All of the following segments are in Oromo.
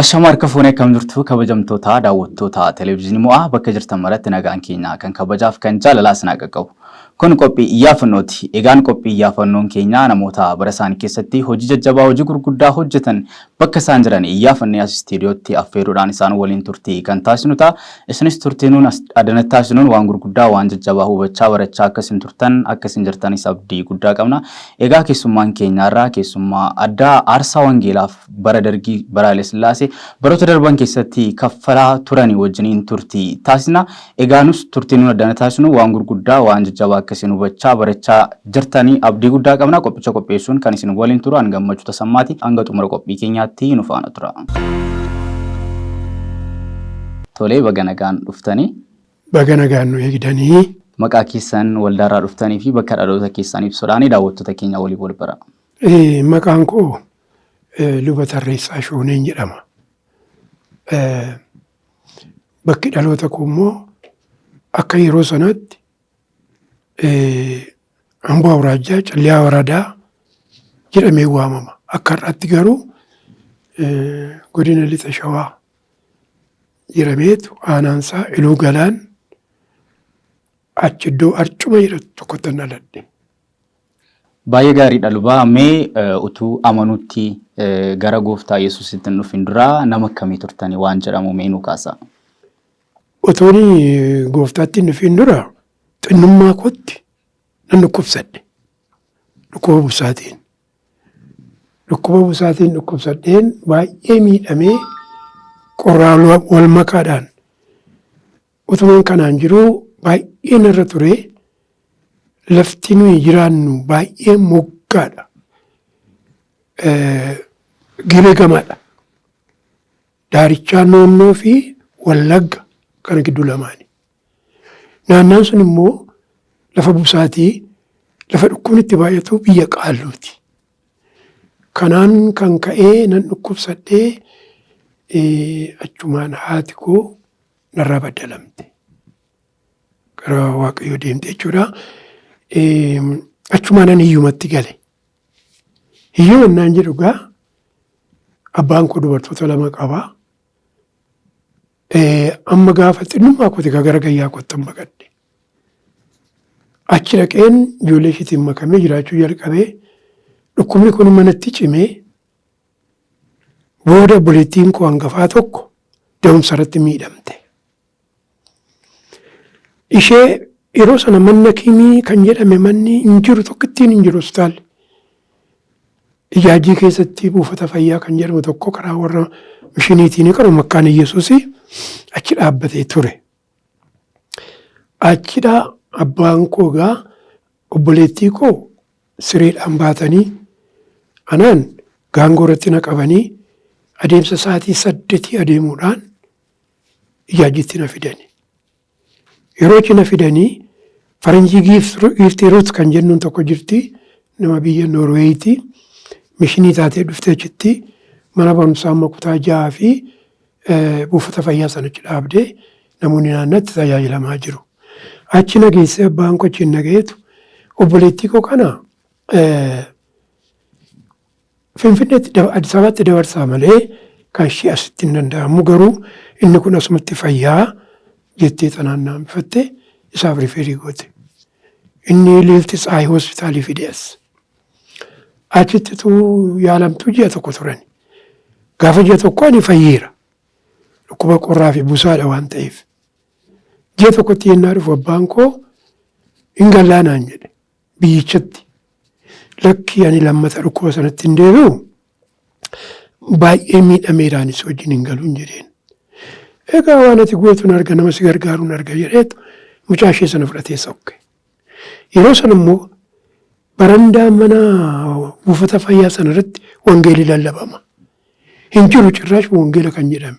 Ashamaa harka kam jirtu kabajamtoota daawwattoota televezyiinii mo'aa bakka jirtan maratti nagaan keenya kan kabajaaf kan jaalalaas naqa qabu. Kun qophii iyyaafannootti. Egaan qophii iyyaafannoon keenya namoota bara isaanii keessatti hojii jajjabaa hojii gurguddaa hojjetan bakka isaan jiran iyyaafannee as istiidiyootti affeeruudhaan isaan waliin turtii kan taasisnu ta'a. Isinis turtiinuun adanatti taasisnuun waan gurguddaa waan jajjabaa hubachaa barachaa akkasiin turtan akkasiin jirtanis abdii guddaa qabna. Egaa keessummaan keenyaarraa keessummaa addaa aarsaa wangeelaaf bara dargii bara Haile Sillaasee baroota darban keessatti kaffalaa turanii wajjiniin turtii taasisna. Egaa nus turtiinuun adanatti taasisnu waan gurguddaa waan jajjabaa akkasiin hubachaa barachaa jirtanii abdii guddaa qabna. Qophicha qopheessuun kan isin waliin turu an gammachuu tasammaati. Hanga xumura qophii keenyaatti nu faana tura. Tolee baga nagaan dhuftanii. Baga nagaan nu eegdanii. Maqaa keessan waldaarraa dhuftanii fi bakka dhaloota keessan ibsuudhaan daawwattoota keenya waliin wal bara. Maqaan koo Luba Tarreessaa Shooneen jedhama. Bakki dhaloota koo immoo akka yeroo sanatti Amboo Awraajjaa Calliyaa Waradaa jedhamee waamama. Akka har'aatti garuu godina Lixa Shawaa jedhameetu aanaansaa Iluu Galaan achi iddoo Arcuma jedhamtu tokkotti dhaladhe. Baay'ee gaariidha lubaa. Mee utuu amanuutti gara gooftaa Yesuusitti hin dhufin dura nama akkamii turtanii waan jedhamu mee nu kaasa? Utuuni gooftaatti hin dhufin dura xinnummaa kootti nan dhukkubsadhe. Dhukkuba busaatiin. Dhukkuba busaatiin dhukkubsadheen baay'ee miidhamee qorraan wal makaadhaan utumaan kanaan jiruu baay'ee narra ture. Lafti nuyi jiraannu baay'ee moggaadha. Giree gamaadha. Daarichaa Noonnoo fi Wallagga kana gidduu lamaani. Naannaan sun immoo lafa busaatii, lafa dhukkubni itti baay'atu biyya qaalluuti. Kanaan kan ka'ee nan dhukkubsadhee achumaan haati koo narraa baddalamte. Gara Waaqayyoo deemte jechuudha. Achumaan hiyyumatti gale. Hiyyumannaan jedhu gaa abbaan koo dubartoota lama qaba. Amma gaafa xinnummaa kooti gara gayyaa kottan baqadhe. Achi dhaqeen ijoollee isheetiin makamee jiraachuu jalqabee dhukkubni kun manatti cimee booda obboleettiin koo hangafaa tokko da'umsa irratti miidhamte. Ishee yeroo sana manna kiimii kan jedhame manni hin jiru tokkittiin hin jiru hospitaalli. Ijaajjii keessatti buufata fayyaa kan jedhamu tokko karaa warra mishiniitiin kan Makkaan Yesuusii achi dhaabbatee ture. Achidhaa abbaan koo gaa obboleettii koo sireedhaan baatanii anaan gaangoo irratti na qabanii adeemsa sa'aatii 8 adeemuudhaan ijaajjiitti na fidani. Yeroo cina fidanii faranjii giiftii ruut kan jennuun tokko jirti. Nama biyya Noorweeyiiti. Mishinii taatee dhuftee achitti mana barumsaa amma kutaa 6 fi buufata fayyaa sanachi dhaabdee namoonni naannatti tajaajilamaa jiru. Achi nageessee abbaan koo achi nageetu obboleettii koo kana Finfinneetti Addis Ababaatti dabarsaa malee kan ishee asitti hin danda'amu. Garuu inni kun asumatti fayyaa jettee xanaan naambifattee isaaf rifeerii goote. Inni Liilti Tsaayii hospitaalii fidees. Achittituu yaalamtuu ji'a tokko turani. Gaafa ji'a tokko ani fayyeera. Dhukkuba qorraa fi busaadha waan ta'eef. Ji'a tokkotti yennaa dhufu abbaan koo hin gallaanaan jedhe biyyichatti. Lakki ani lammata dhukkuba sanatti hin deebi'u baay'ee miidhameeraanis wajjin hin galuun jedheen. Egaa waan ati gootuun arga nama si gargaaruun arga jedheetu mucaa ishee sana fudhatee sokke. Yeroo sana immoo barandaa mana buufata fayyaa sana irratti wangeelii lallabama. Hin jiru cirraash wangeela kan jedhame.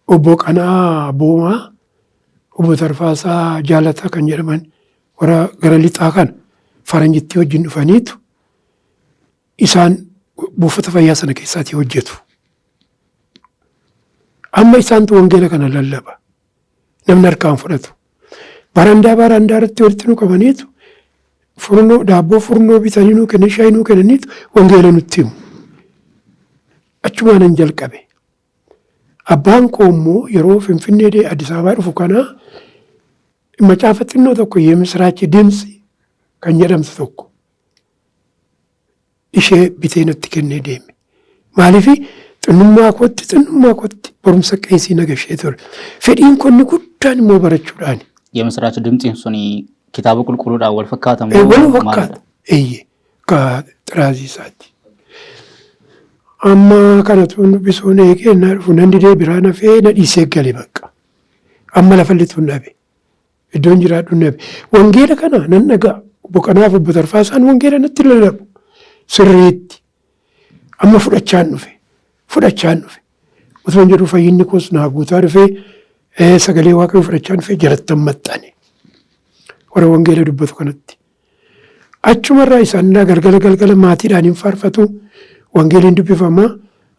Obbo Qanaa Boomaa, Obbo Tarfaasaa Jaalataa kan jedhaman warra gara lixaa kana faranjitti wajjin dhufaniitu isaan buufata fayyaa sana keessatti hojjetu. Amma isaantu wangeela kana lallaba. Namni harkaan fudhatu. Barandaa irratti walitti nu qabaniitu daabboo furnoo bitanii nu kennan shaayii nu kennaniitu wangeela nutti himu. Achumaan hin jalqabe. Abbaan koo immoo yeroo Finfinnee Addis Ababaa dhufu kana macaafa xinnoo tokko Yemisiraachi Dimtsi kan jedhamtu tokko ishee bitee natti kennee deeme. Maaliif xinnummaa kootti barumsa qeesii nagashee ture. Fedhiin konni guddaan immoo barachuudhaani. Yemisiraachi Dimtsiin suni kitaaba qulqulluudhaan wal fakkaatamu. Wal fakkaata. Eeyyee ka xiraazii isaati. Amma kanatu dubbisuun eegee na dhufu nan didee biraa nafee na dhiisee gale bakka. Amma lafa lixuun dhabe. Iddoon jiraadhu dhabe. Wangeela kana nan dhagaa. Obbo Qanaaf Obbo Tarfaasaan wangeela natti lallabu. Sirriitti. Amma fudhachaan dhufe. Utuun jedhu fayyinni koos naa guutaa dhufee sagalee waaqayyoo fudhachaan dhufee jalattan maxxane. Warra wangeela dubbatu kanatti. Achumarraa isaan galgala maatiidhaan hin faarfatu. Wangeeliin dubbifamaa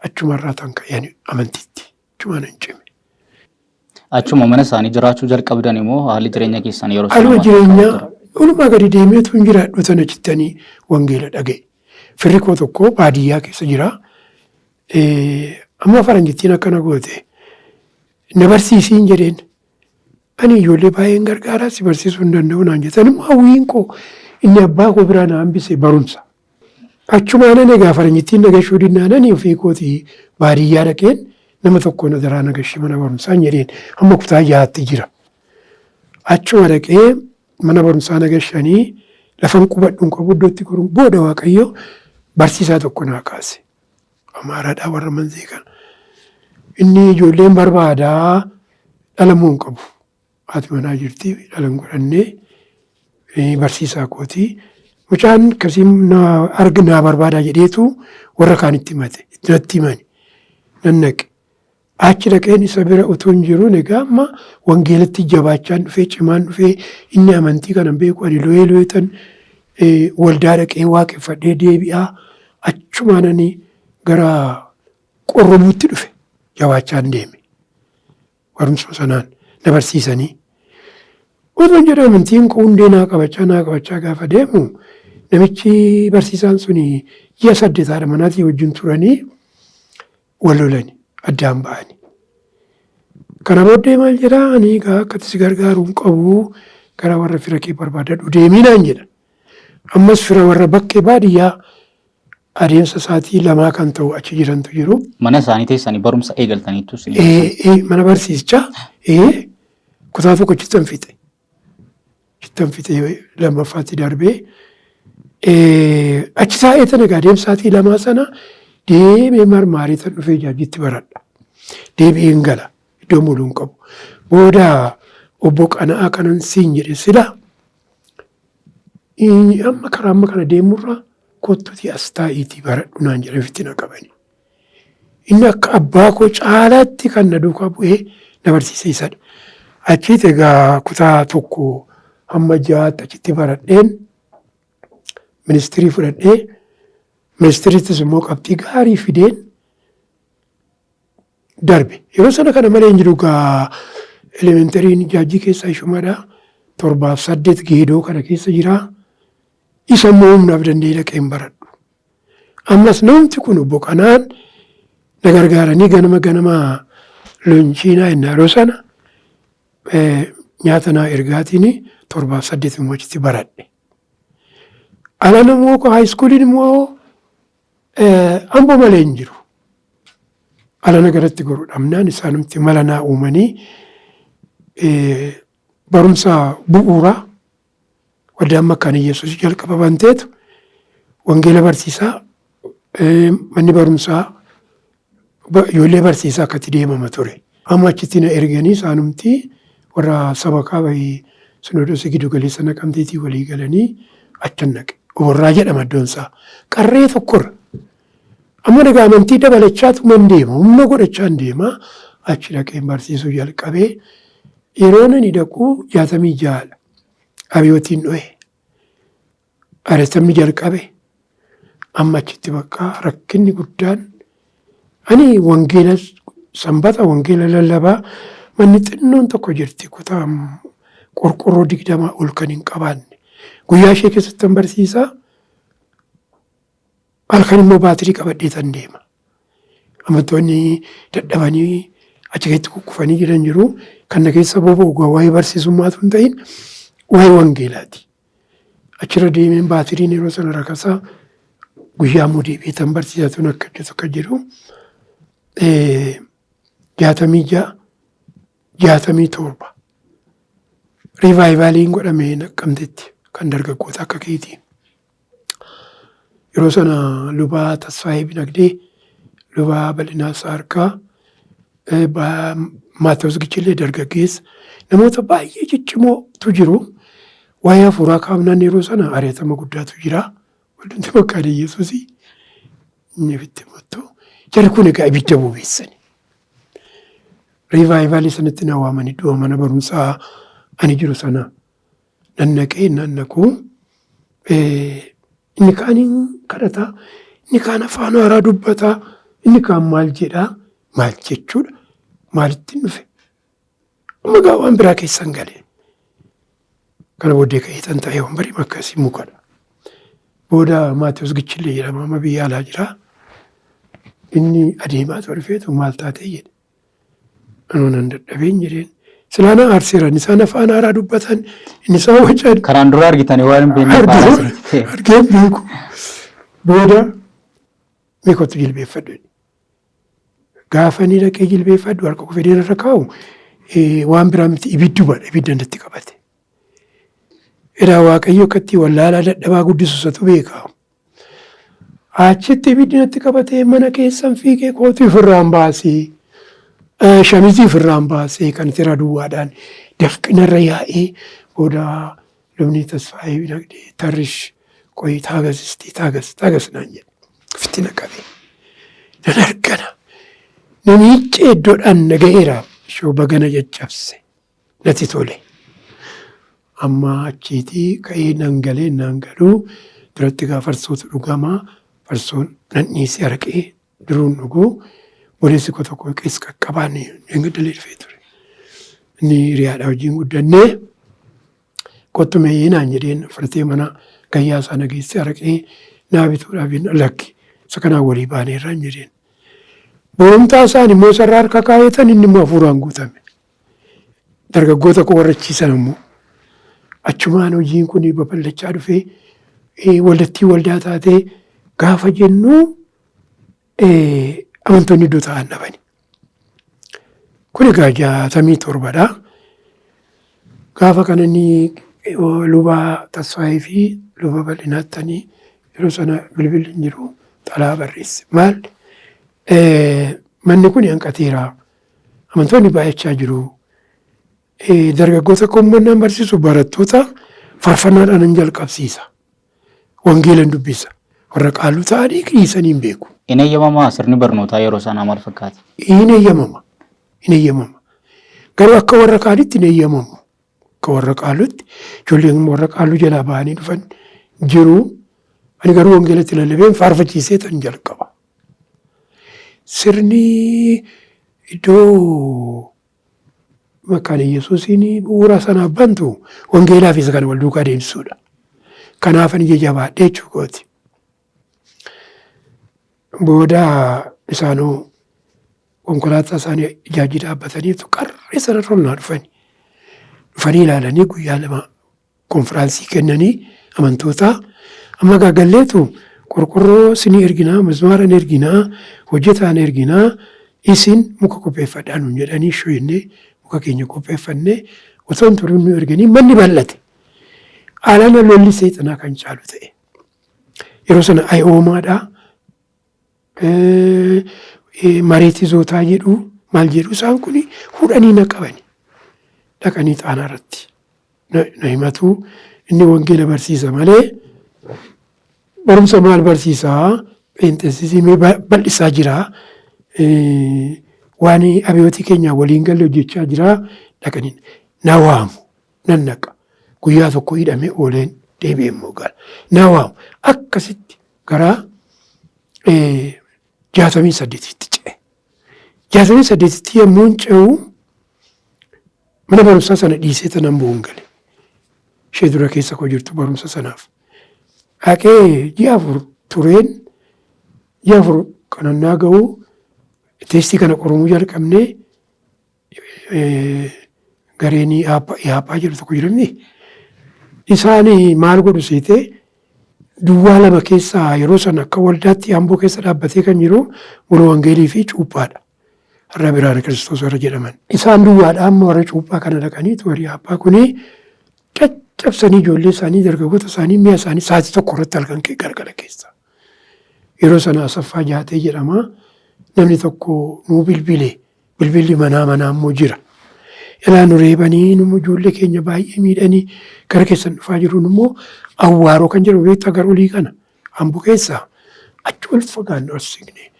achumarraa tan ka'een amantiitti. Achumaan hin cime. Achuma mana isaanii jiraachuu jalqabdan immoo haalli jireenya keessan yeroo haaluma jireenyaa olumaa gadi deemeetu hin jiraadhu sana jettanii wangeela dhaga'e. Firri koo tokko baadiyyaa keessa jira. Amma faranjittiin akkana goote na barsiisiin jedheen. Ani ijoollee baay'een gargaaraa si barsiisuu hin danda'u naan jettan immoo hawwiin koo inni abbaa koo biraa na hambise barumsa. Achumaan egaa faranjittiin nagashuu dinnaananii ofii kootii baadiyyaa dhaqeen nama tokko na daraa nagashii mana barumsaan jedheen amma kutaa 6tti jira. Achuma dhaqee mana barumsaa nagashanii lafan qubadhuun qabu iddootti goruun booda waaqayyo barsiisaa tokko naa kaase. Amaaraadhaa warra manzee kana. Inni ijoolleen barbaadaa dhalamuu hin qabu. Haati manaa jirti dhalan godhannee barsiisaa kooti. Mucaan akkasii naa barbaadaa jedheetu warra kaanitti himate. Natti himani. Nan dhaqe. Achi dhaqeen isa bira utuu hin jiruun egaa amma wangeelatti jabaachaan dhufee cimaan dhufee inni amantii kana beeku ani lo'eetan waldaa dhaqee waaqeffadhee deebi'aa achumaananii gara qorromuutti dhufe jabaachaan deeme. Barumsa sanaan na barsiisanii. Utuu hin jedhu amantiin koo hundee naa qabachaa gaafa deemu namichi barsiisaan suni 8 manaatii wajjin turanii wal lolani. Addaan ba'ani. Kana booddee maal jedhaa ani egaa akkatti si gargaaruun qabu gara warra fira kee barbaadadhu deeminaan jedha. Ammas fira warra bakkee baadiyyaa adeemsa isaatii lamaa kan ta'u achi jirantu jiru. Mana isaanii teessanii barumsa eegaltaniittu sin. Mana barsiisichaa kutaa tokko chittan fixe lammaffaatti darbee achi taa'eetan egaa adeemsa isaatii lamaa sana deemee marmaarii tan dhufee jaajitti baradha. Deebi'een gala iddoo mul'uun qabu. Booda obbo Qana'aa kanan siin jedhe sila amma karaa amma kana deemurraa kottuutii as taa'iitii baradhu naan jedhan fitti na qabani. Inni akka abbaa koo caalaatti kan na duukaa bu'ee na barsiise isadha. Achitti egaa kutaa tokko hamma 6tti achitti baradheen ministirii fudhadhee ministiriittis immoo qabxii gaarii fideen darbe. Yeroo sana kana malee hin jiru gaa elementariin jaajii keessaa ishumadha. 7-8 geedoo kana keessa jira. Isa immoo humnaaf danda'ee dhaqee hin baradhu. Ammas namti kun obbo Qanaan na gargaaranii ganama loonchiinaa innaa yeroo sana nyaata naa ergaatiin 7-8 immoo achitti baradhe. Ala namoo haayiskuuliin immoo Ambo malee hin jiru. Ala nagaratti godhuudhaamnaan isaanumti mala naa uumanii barumsa bu'uuraa waldaa Makkaana Yesuus jalqaba banteetu wangeela barsiisaa manni barumsaa ijoollee barsiisaa akkatti deemama ture. Amma achitti na erganii isaanumti warra sabakaa bahii Sinoodosii giddu galeessa Naqamteetii walii galanii achan naqe. Oborraa jedhama iddoonsaa. Qarree tokkorra. Amma egaa amantii dabalachaatu man deema. Humna godhachaa hin deema. Achi dhaqeen barsiisuu jalqabee yeroo inni dhaqu 66 abiyootiin dho'e. Areessamni jalqabe. Amma achitti bakka rakkinni guddaan ani wangeela sanbata wangeela lallabaa manni xinnoon tokko jirti kutaa qorqorroo 20 ol kan hin qabaanne. Guyyaa ishee keessatti barsiisaa. Halkan immoo baatirii qabadhee tan deema. Amantoonni dadhabanii achi keessatti kukkufanii jiran jiru. Kan na keessa boba'u waa'ee barsiisummaatu hin ta'in waa'ee wangeelaati. Achirra deemeen baatiriin yeroo sana rakasaa guyyaa immoo deebiitan barsiisatuun akka hojjetu akka jedhu 67 riivaayivaaliin godhamee Naqqamtetti kan dargaggoota akka keetii. Yeroo sana lubaa Tasfaayee Binagdee, lubaa Bal'inaa Saarkaa, Maatewos Gichillee dargaggeessa namoota baay'ee ciccimootu jiru. Waa'ee hafuuraa kaafnaan yeroo sana ari'atama guddaatu jira. Waldumti bakka Yesuusii inni ofitti mottu. Jarri kun egaa ibidda bobeessani. Riivaayivaalii sanatti na waamanii iddoo mana barumsaa ani jiru sana nannaqee nannaquu inni kaan kadhataa, inni kaan afaan haaraa dubbataa, inni kaan maal jedhaa, maal jechuudha, maalitti dhufe. Amma gaa waan biraa keessan galee. Kana booddee ka'eetan ta'ee wambari akkasii mukadha. Booda Maatewos Gichillee jedhama amma biyya alaa jira. Inni adeemaa dhufeetu maal taatee jedhe. Anoo nan dadhabeen jedheen. Silaana aarseeran isaan afaan haaraa dubbatan inni isaan wacan. Karaan dura argitanii waan hin beekne argeen beeku. Booda meeqotu jilbeeffadhu. Gaafa inni dhaqee jilbeeffadhu harka kufedeen irra kaa'u waan biraa miti ibidda natti qabate. Edaa Waaqayyo akkatti wallaalaa dadhabaa guddisatu beeka. Achitti ibiddi natti qabatee mana keessan fiigee kootii ofirraan baasee shamizii ofirraan baasee kan tira duwwaadhaan dafqinarra yaa'ee booda lubni Tasfaayee Binagdee tarrish qoyii taagas naan jedhe. Ofitti naqabee. Nan argana. Namichi iddoodhaan naga'eera shoobagana caccabse natti tole. Amma achiitii ka'ee nan galee nan galuu duratti gaa farsootu dhugamaa farsoon nan dhiisee araqee duruun dhuguu boleessi koo tokko keessa qaqqabaanne engaddalee dhufee ture. Inni hiriyaadhaa wajjin guddannee qottumeeyyee naan jedheen fudhatee mana gayyaa isaa nageessee araqee naa bituudhaaf lakki isa kanaan walii baaneerra hin jedheen. Boontaa isaan immoo sarara harka kaa'eetan inni immoo hafuuraan guutame. Dargaggoota koo warrachiisan immoo. Achumaan hojiin kun babal'achaa dhufee waldattii waldaa taatee gaafa jennu amantoonni iddoo ta'an dhabani. Kun egaa 67dha. Gaafa kana inni lubaa Tasfaayee fi luba Bal'inaattanii yeroo sana bilbilli hin jiru xalaa barreesse. Maal manni kun hanqateera. Amantoonni baay'achaa jiru. Dargaggoota koomannaan barsiisu barattoota faarfannaadhaan hin jalqabsiisa. Wangeelan dubbisa. Warra qaaluu ta'anii dhiisanii hin beeku. Hin eeyyamamaa sirni barnootaa yeroo sanaa maal fakkaata? Hin eeyyamama. Garuu akka warra qaalitti hin eeyyamamu. Akka warra qaalutti ijoolleen warra qaaluu jalaa bahanii dhufan jiru. Ani garuu wangeelatti lallabeen faarfachiisee tan jalqaba. Sirni iddoo Makkaan Yesuusiin bu'uura sanaaf bantu wangeelaaf isa kana wal duukaa deemsisuudha. Kanaaf ani jabaadhee jechuukooti. Booda isaanoo konkolaataa isaanii ijaajii dhaabbataniitu qarree sanarra ol naa dhufanii. Dhufanii ilaalanii guyyaa 2 konfiraansii kennanii amantootaa amma gaagalleetu qorqorroo sinii erginaa, mazmaara erginaa, hojjetaan erginaa isin muka qopheeffadhaa nuun jedhanii shooyennee muka keenya qopheeffannee otoo hin turin nu erganii manni bal'ate. Alana lolli seexanaa kan caalu ta'e. Yeroo sana ayoomaadhaa. Mareetizootaa jedhu maal jedhu isaan kun hudhanii na qabani. Dhaqanii xaanaa irratti na himatu inni wangeela barsiisa malee barumsa maal barsiisaa pheenxeesisii bal'isaa jira. Waan abiyyooti keenya waliin galle hojjechaa jira. Dhaqanii na waamu nan naqa. Guyyaa tokko hidhamee ooleen deebi'ee immoo gara na waamu akkasitti garaa 68tti ce'e. 68tti yommuu ce'u mana barumsaa sana dhiisee tanan bu'uun gale. Ishee dura keessa koo jirtu barumsa sanaaf. Dhaqee ji'a 4 tureen ji'a 4 kanannaa ga'uu teestii kana qorumuu jalqabnee gareen yaaphaa jedhu tokko jiramni isaan maal godhu seetee duwwaa lama keessaa yeroo sana akka waldaatti Amboo keessa dhaabbatee kan jiru Mulu Wangeelii fi Cuuphaadha. Har'a Biraana Kiristoos warra jedhaman. Isaan duwwaadha amma warra Cuuphaa kana dhaqaniitu warri yaaphaa kuni caccabsanii ijoollee isaanii dargaggoota isaanii mi'a isaanii sa'aatii tokko irratti halkan galgala keessa. Yeroo sana Asaffaa Jaatee jedhama. Namni tokko nuu bilbilli manaa immoo jira. Ilaa nu reebanii nu ijoollee keenya baay'ee miidhanii gara keessan dhufaa jiruun immoo Awwaaroo kan jedhamu beektaa gara olii kana Amboo keessaa achi ol fagaannu arsigne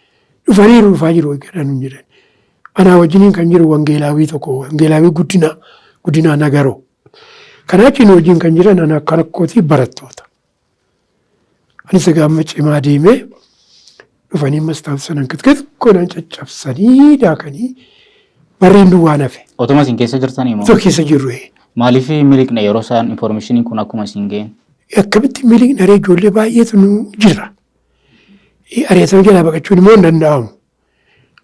dhufaniiru dhufaa jiru eeggadhan hin jedhan. Anaa wajjiniin kan jiru Wangeelaawii tokko Wangeelaawii guddinaa Nagaroo. Kanaa achiin wajjin kan jiran ana akka rakkootii barattoota. Anis gaamma cimaa deemee dhufanii mastaaf sanan kitkitkoonan caccabsanii daakanii barreen duwwaa nafe. Otuma isin keessa jirtanii moo? Otoo keessa jirru. Maaliif miliqne yeroo isaan informationiin kun akkuma isin ga'een? Akkamitti miliqne haree ijoollee baay'eetu nu jira. Ari'atama jalaa baqachuun immoo hin danda'amu.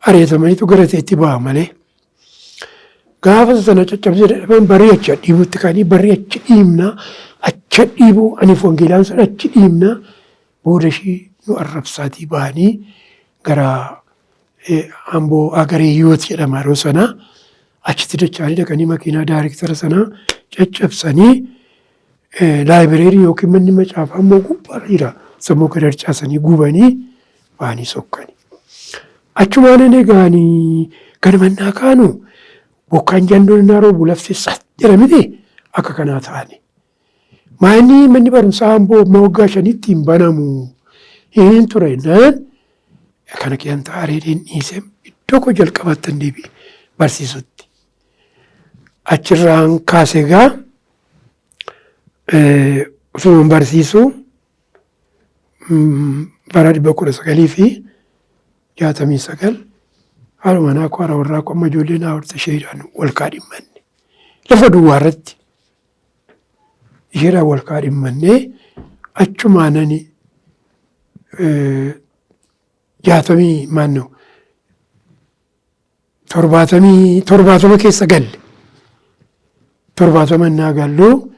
Ari'atamaniitu gara ta'etti ba'a malee. Gaafa sana caccabsee dadhaban barrii achi dhiibuutti ka'anii barrii achi dhiibnaa achi dhiibuu aniif Wangeelaan sun achi dhiibnaa booda ishii nu arrabsaatii ba'anii gara Amboo Agaree Hiyoot jedhama yeroo sanaa achitti dacha'anii dhaqanii makiinaa daariktara sanaa caccabsanii laayibireerii yookiin manni macaafaa immoo gubbaarra jira sammuu gad harcaasanii gubanii ba'anii sokkanii. Achumaan egaanii gad mannaa kaanu bokkaan jandoon naa roobu lafti jedhamite akka kanaa ta'ani. Maanni manni barumsaa Amboo waggaa 5 hin banamu hin ture naan kana keessan ta'areedhaan dhiisee iddoo koo jalqabattan deebi'e barsiisutti. Achirraan kaasee gaa osoo barsiisuu bara 1969 haaluma naa kwaara warraa qomma ijoollee naa horte isheedhaan wal kaadhimmanne. Lafa duwwaa irratti isheedhaan wal kaadhimmannee achumaanani 70 keessa galle. 70 naa galluu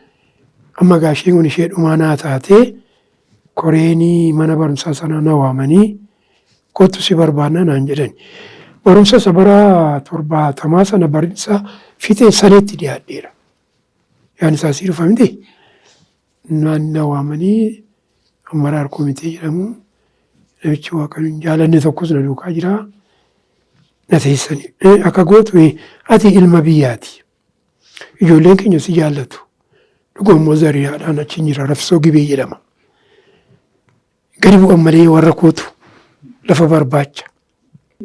amma gaasheen kun ishee dhumaa naa taatee koreenii mana barumsaa sanaa na waamanii kottu si barbaanna naan jedhan. Barumsa isa bara 70 sana barumsa fixee saneetti dhiyaadheera. Yaan isaa sii dhufa miti. Na waamanii Amaraar Komitee jedhamu namichi Waaqayyoon jaalanne tokkos na duukaa jira. Na teessanii akka gootu ati ilma biyyaati. Ijoolleen keenya si jaallatu. Dhugummoo zariyaadhaan achi jira Rafsoo Gibee jedhama. Gadi bu'an malee warra kootu lafa barbaacha.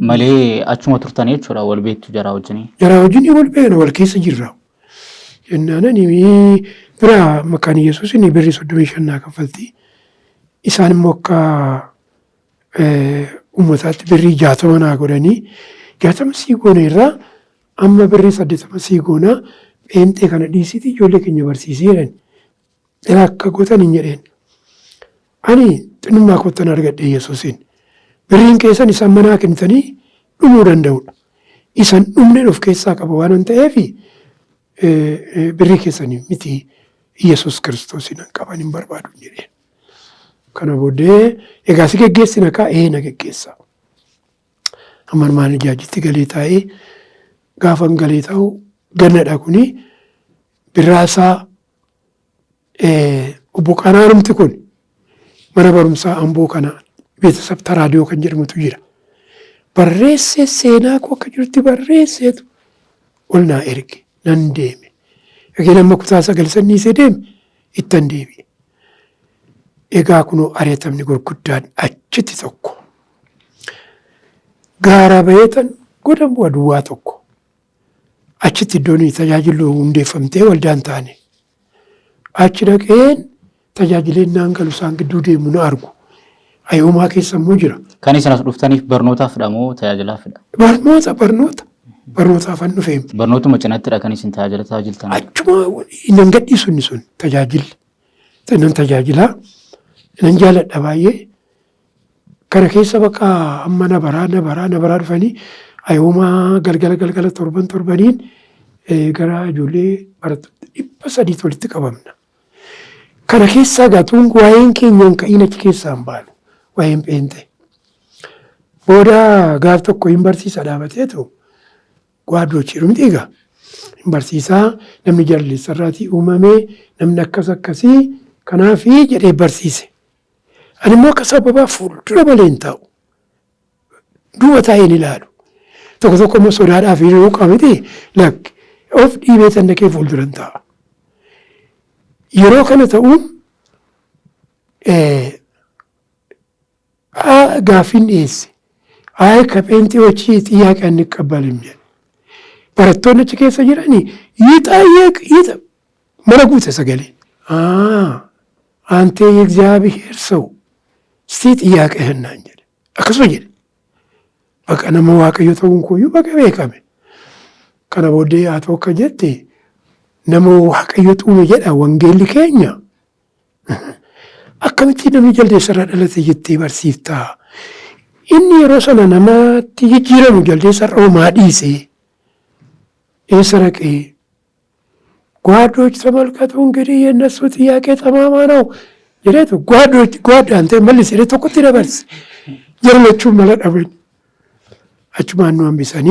Malee achuma turtanii jechuudha wal beektu jaraa wajjinii. Jaraa wajjinii wal beekna wal keessa jirra. Jennaanani bira maqaan Yesuus inni birrii 35 naa kaffalti. Isaan immoo akka uummataatti birrii 60 naa godhanii 60 sii goone irraa amma birrii 80 sii goonaa pheenxee kana dhiisiti ijoollee keenya barsiisee jedhan. Akka gootan hin jedheen. Ani xinnummaa kottan argadhe Yesuusin. Birriin keessan isaan manaa kennitanii dhumuu danda'udha. Isan dhumneen of keessaa qaba waan ta'eef birrii keessanii miti Yesuus Kiristoosiin qaban hin barbaadu jedheen. Kana booddee egaa si geggeessina kaa na geggeessa. Amman maal jaajitti galee taa'ee gaafa galee taa'u gannadha kuni birraasaa obbo Qanaanumti kun mana barumsaa Amboo kana beeksisa raadiyoo kan jedhamutu jira. Barreessee seenaa koo akka jirutti barreesseetu ol naa erge nan deeme. Egaa nama kutaa 9 sanniisee deeme ittan deebi'e. Egaa kunoo ari'atamni gurguddaan achitti tokko. Gaara baheetan godhan bu'a duwwaa tokko. Achitti iddoon tajaajiluu hundeeffamtee waldaan taane. Achi dhaqeen tajaajileennaan galu isaan gidduu deemu na argu. Ayoomaa keessa immoo jira. Kan isin as dhuftaniif barnootaaf moo tajaajilaafidha? Barnootaaf an dhufeem. Barnootuma cinattidha kan isin tajaajiltan. Achuma nan gadhiisu inni sun tajaajilli. Nan tajaajilaa. Nan jaaladha baay'ee. Kana keessa bakka amma na baraa dhufanii Ayoomaa galgala torbaniin gara ijoollee barattoota 300 walitti qabamna. Kana keessaa gatuun waa'een keenyaan ka'in achi keessaa hin baanu. Waa'een pheenxee. Booda gaaf tokko hin barsiisa dhaabateetu gaaddoo jedhu miti egaa. Hin barsiisaa namni jaldeessarraatii uumamee namni akkasii kanaafi jedhee barsiise. Ani immoo akka sababaa fuuldura malee hin taa'u. Duuba taa'een ilaalu. Tokko immoo sodaadhaaf hiriiruu qabate lakki of dhiibee tan dhaqee fuuldura hin taa'a. Yeroo kana ta'uun gaaffiin dhiyeesse. Kapheenxee hojii xiyyaaqee inni qabbalim jedhe. Barattoonni achi keessa jiranii yixa mana guute sagalee. Antee የእግዚአብሔር ሰው እስቲ ጥያቄህን jedhe. Akkasuma jedhe. Bakka nama waaqayyo ta'uun kooyyuu bakka beekame. Kana booddee haa ta'u akka jette nama waaqayyo xuume jedha wangeelli keenya. Akkamitti namni jaldeessarraa dhalate jettee barsiiftaa. Inni yeroo sana namatti jijjiiramu jaldeessarraa homaa dhiise. Eessa raqee? ጓዶች ተመልከቱ እንግዲህ የእነሱ ጥያቄ ጠማማ ነው ጀሬቱ ጓድ አንተ መልስ ሄደ ተቆጥ ይደበርስ ጀርሎቹ መለጠበኝ አችማን ነው አንቢሰኒ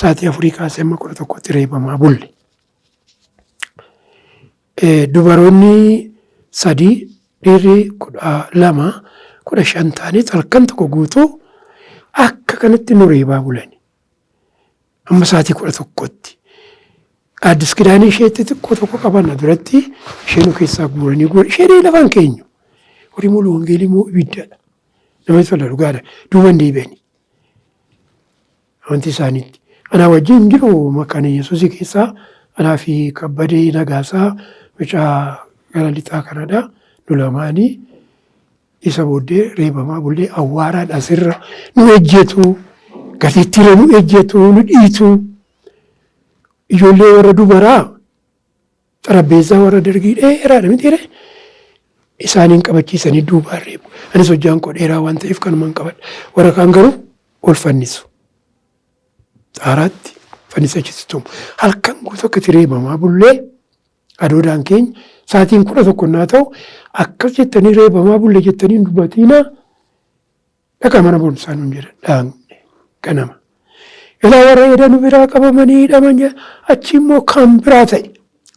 ሳቲ አፍሪካ ሰማ ቆረ ተቆጥ ረይበማ ቡል ዱበሮኒ ሳዲ ዲሪ ለማ ቆረ ሻንታኔ ተልከንት ኮጉቶ አከ ከነት ነው ረይባ ቡለኒ አመሳቲ ቆረ ተቆጥ አዲስ ኪዳኔ ሸት ተቆ ቀባና ድረቲ ሸኑ ከሳ ጉረኒ ጉር ሸሪ ለፋን ከኙ ወሪ ሙሉ ወንጌሊ ሞ ቢደላ ለማይፈለሉ ጋር ዱወንዲ በኒ አንቲ ሳኒት አና ወጂን ጅሩ መካነ ኢየሱስ ከሳ አናፊ ከበደ ነጋሳ ብቻ ገላሊጣ ከናዳ ኑላማኒ ኢሰቦዴ ሬበማ ቡሌ አዋራ ዳስራ ኑእጀቱ ገፊትሩ ኑእጀቱ ኑዲቱ ijoollee warra dubaraa xarabbeessaa warra dargii dheeraadha miti jedhe isaaniin qabachiisanii duubaan reebu. Anis hojjaan koo dheeraa waan ta'eef kanumaan qabadha. Warra kaan garuu ol fannisu. Xaaraatti fannisa achitti halkan guutuu akka itti reebamaa bullee adoodaan keenya sa'aatiin 11 ta'u akkas jettanii reebamaa bullee jettanii dubbatiina dhaqaa mana boonsaa nuun jedhan dhaanne ganama. Ilaa warra jedhanu biraa qabamanii hidhaman achi immoo kan biraa ta'e.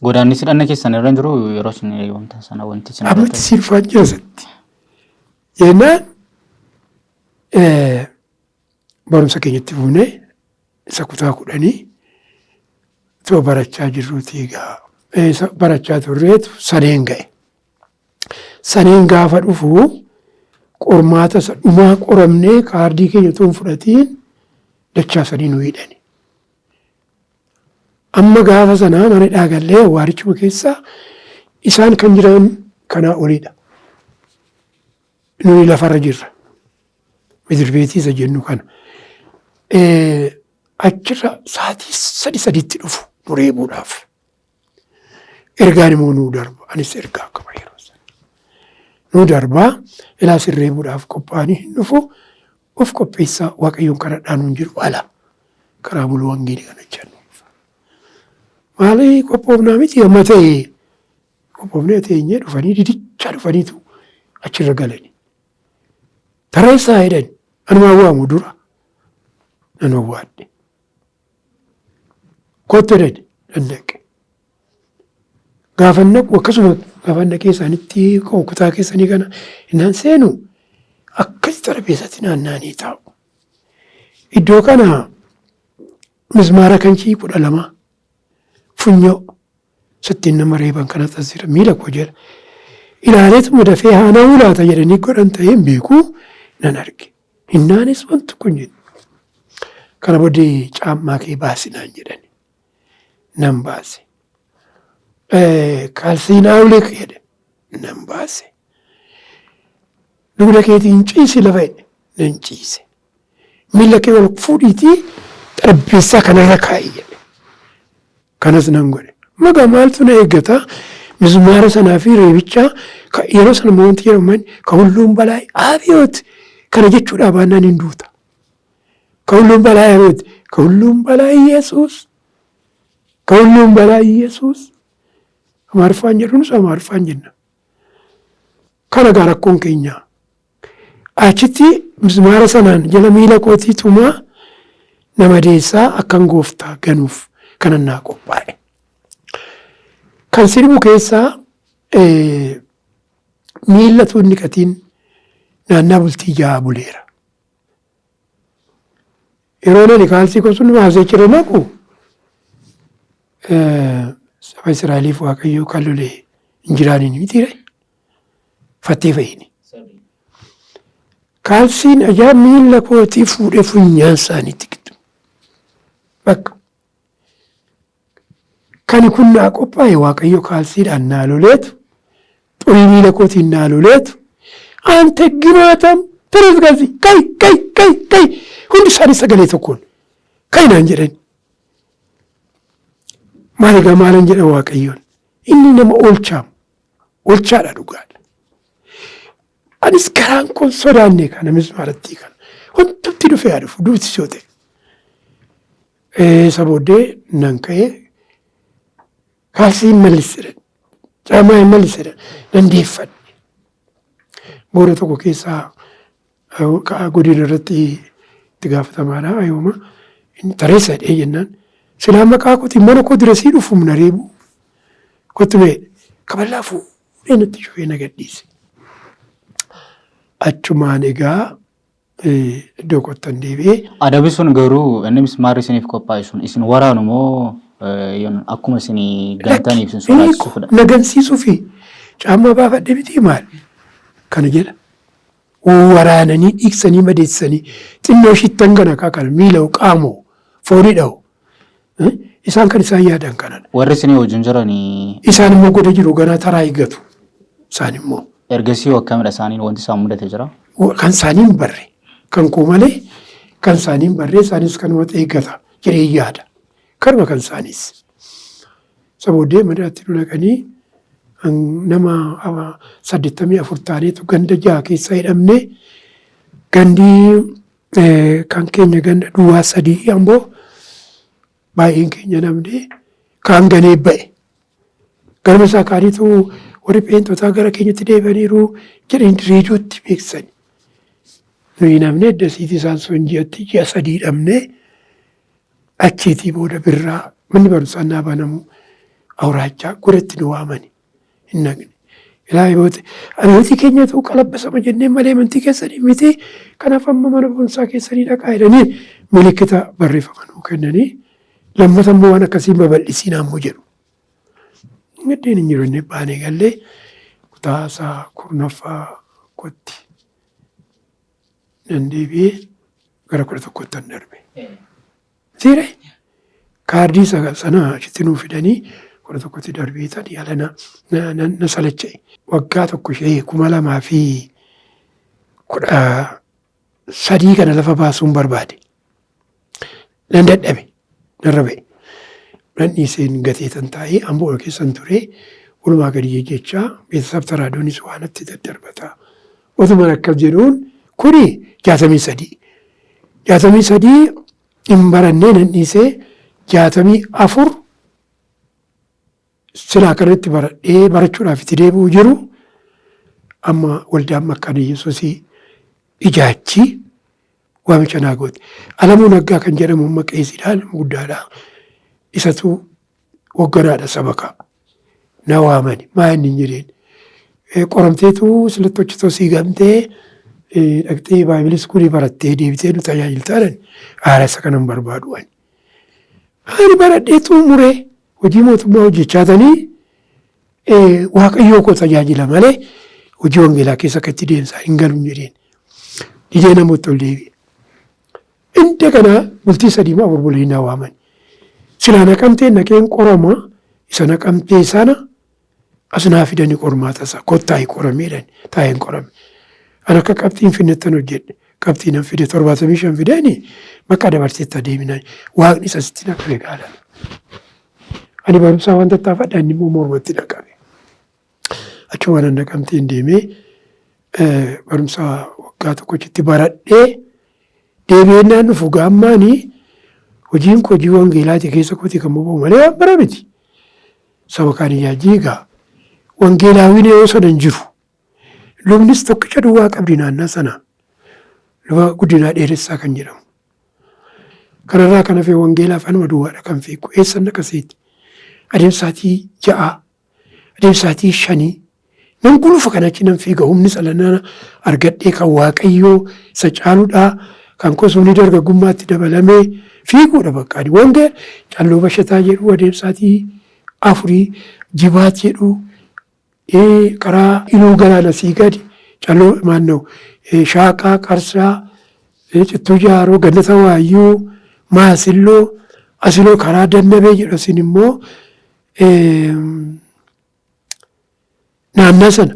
Godaanni sidhanna keessan irra jiru yeroo isin wanta sana wanti isin Abatti siifaa jirasatti. Yennaan barumsa keenyatti fuunee isa kutaa 10 too barachaa jirruuti egaa. Barachaa turreetu saneen ga'e. Saneen gaafa dhufu qormaata dhumaa qoramnee kaardii keenya tuun fudhatiin dachaa sadii nu hidhani. Amma gaafa sanaa mana dhaagallee waarichuma keessa isaan kan jiran kanaa oliidha. Nuyi lafarra jirra. Midirbeetii isa jennu kana. Achirra sa'aatii sadiitti dhufu nu reebuudhaaf. Ergaan immoo nuu darba. Anis ergaa qaba yeroo sana. Nuu darbaa ilaa sin reebuudhaaf qophaa'anii hin dhufu. Of qopheessaa waaqayyoon kadhadhaa nuun jiru ala karaa buluu wangeelii kana jennu. Maali qophoofnaa miti amma ta'e qophoofnee teenyee dhufanii didichaa dhufaniitu achirra galani. Tareessaa jedhani anumaa waamu dura nan waadde. Kottu jedhani dandaqe. Gaafa naqu akkasuma gaafa naqee isaanitti kutaa keessanii kana innaan seenu akkas xarbeessatti naanna'anii taa'u. Iddoo kana mismaara kanchii 12 funyoo sittiin nama reeban kana tasira miila koo jedha. Ilaaleetuma dafee haana'uu laata jedhanii godhan ta'een beekuu nan arge. Hinnaanis wanti kun jedhu. Kana booddee caammaa kee baasinaan jedhani. Nan baase. Kaalsiinaa ulee jedhe. Nan baase. Dugda keetiin ciisi lafa nan ciise. Miila kee ol fuudhiitii xarbeessaa kanarra kaa'ii jedhe. Kanas nan godhe. Magaa maaltu na eeggata mismaara sanaa fi reebichaa yeroo sana wanti jedhaman ka hulluun balaa abiyooti kana jechuudha baannaan hin duuta. ከሁሉም በላይ ህይወት፣ ከሁሉም በላይ ኢየሱስ፣ ከሁሉም በላይ ኢየሱስ። አማርፋን ጀሩንስ አማርፋን ጀና ከነ ጋር አኮን ከኛ አችቲ ምስማረ ሰናን ጀለሚለ ኮቲ ቱማ ነመዴሳ አከን ጎፍታ ገኑፍ ከነና ቆባይ ከንሲርቡ ከሳ ሚለቱ ንቀቲን ናና ቡልቲጃ ቡሌራ የሮነ ካልሲ ኮሱን ማዘችረናቁ ሰባ እስራኤሊፍ ዋቀዮ ካሉሌ እንጅራኒን ሚቲረ ፈቴ ፈይኒ ካልሲን አያ ሚለ ኮቲ ፉደ ፉኛን ሳኒ ትክት በቃ ከኒ ኩና ቆጳይ ዋቀዮ ካልሲን አናሉሌት ጡሪ ሚለ ኮቲ እናሉሌት አንተ ግማታም ተረዝ ጋዚ ከይ ሁንዱ ሳኒ ሰገሌ ተኮን ከይና እንጀረን ማለጋ ማለን ጀረ ዋቀዮን ኢኒ ነመ ኦልቻዳ ዱጋል አዲስ ከራን ኮን ሶዳኔ ካነ ምስማረቲ ካነ ሁንዱቲ ዱፌ ያድፉ ዱብቲ ሲወቴ ሰቦዴ ነንከዬ ካልሲ መልስረን ጫማ መልስረን እንዲፈን ቦረ ተኮ ኬሳ ጎዲን ረቲ ትጋፍተማና አዩማ ተሬሰ ደየናን ስላመቃቁት መነኮ ድረስ ይዱፉ ምነሬቡ ኮትቤ ከበላፉ ለነት ሹፌ ነገዲስ አቹማን ኤጋ ዶቆተን ዴቤ አደብሱን ገሩ እንምስ ማሪስኒፍ ኮፓይሱን ኢስን ወራኑሞ ዮን አኩመስኒ ጋንታኒ ኢብስን ሶላስ ሱፍዳ ነገንሲ ሱፊ ጫማ ባፈደ ቢቲ ማል ከነጀለ ወራነኒ ኢክሰኒ መደሰኒ ጥኖሽ ተንገና ካካል ሚለው ቃሞ ፎሪዳው ኢሳን ከን ኢሳን ያዳን ከናል ወርስኒ ወጅንጀራኒ ኢሳን ሞ ጎደ ጅሩ ገና ተራ ይገቱ ሳኒሞ ኤርገሲ ወከምረ ሳኒን ወንቲ ሳሙደ ተጅራ kan saaniin barre kan kumalee kan saaniin barree saanis kan wata eeggata jedhee yaada karma kan saanis sabooddee madaatti dhaqanii nama 84 taaneetu ganda 6 keessa hidhamne gandi kan keenya ganda duwwaa 3 amboo baay'een keenya namne kan ganee ba'e garma isaa kaaniitu warri peentotaa gara keenyatti deebaniiru jedhanii reediyootti beeksisani. Nuyi namni addasiiti isaan sun ji'atti ji'a 3 dhabne achiitii booda birraa manni barumsaa naa banamu awraachaa godhatti nu waamani hin naqne. Ilaahi boote amantii keenyatu qalabbasama jennee malee amantii keessanii miti kanaaf amma mana barumsaa keessanii dhaqaa jedhanii milikkita barreeffama nuu kennanii lammata immoo waan akkasiin babal'isiin ammoo jedhu. Gaddeen hin jiru inni baanee gallee kutaasaa kurnaffaa kotti. Nandeebi'ee gara 11 darbe. Siire kaardii sana achitti nuu fidanii 11tti darbee tan yaala na salacha'e. Waggaa tokko ishee 2013 kana lafa baasuun barbaade. Nan dadhabe narra ba'e. Nan dhiiseen gatee tan taa'ee amboo keessan ture walumaa gadi jechaa beeksisa taraadoonis waan itti daddarbata. Otumaan akkas jedhuun kuni 63 hin barannee nan dhiisee 64 silaa kanatti baradhee barachuudhaaf itti deebi'u jiru amma waldaan makkaan Yesuusii ijaachi waamicha naa goote. Alamuu Naggaa kan jedhamu maqeesiidhaan guddaadha. Isatu hogganaadha sabakaa na waamani maa inni hin jedheen qoramteetu silattochitoo sii gamtee dhaqxee baayibilis kuni barattee deebitee nu tajaajiltaadhan haala isa kanan barbaadu ani. Ani baradheetu muree hojii mootummaa hojjechaatanii waaqayyoo koo tajaajila malee hojii wangeelaa keessa akka itti deemsaa hin galu jedheen. Didee namoota ol deebi'e. Inta kana bultii 3 burbulee na waamani. Sila naqamtee naqeen qorama isa naqamtee sana as naa fidanii qormaata isaa kottaa'ii qorameedhaan taa'een qorame. Ani akka qabxiin finnettan hojjedhe qabxiin fide 75 fidanii bakka dabarseetta deeminaan waaqni asitti naqame gaala. Ani barumsaa wanta taafadha inni immoo mormatti naqame. Achuma nan naqamteen deemee barumsaa waggaa tokkochitti baradhee deebi'ennaan dhufu gaammaanii hojiin koo hojii wangeelaati keessa kooti kan boba'u malee waan bara miti. Saba kaan ijaajjii egaa wangeelaawwiin yoo sadan jiru. Lubnis tokkicha duwwaa qabdi naannaa sana. Luba guddinaa dheeressaa kan jedhamu. Kanarraa kan hafe wangeelaa afaanuma duwwaadha kan fiigu. Eessan akkasiiti. Adeemsaatii 6, adeemsaatii 5. Nan gulufa kanachi nan fiiga humni salanaa argadhee kan waaqayyoo isa caaluudhaa kan kosumni dargaggummaatti dabalamee fiiguudha bakka adi wangee calloo bashataa jedhu adeemsaatii 4 jibaat jedhu karaa iluu galaana sii gadi calloo maannoo shaaqaa qarsaa cittuu jaaroo gannata waayyuu maasilloo asiloo karaa dannabee jedhu sin immoo naannaa sana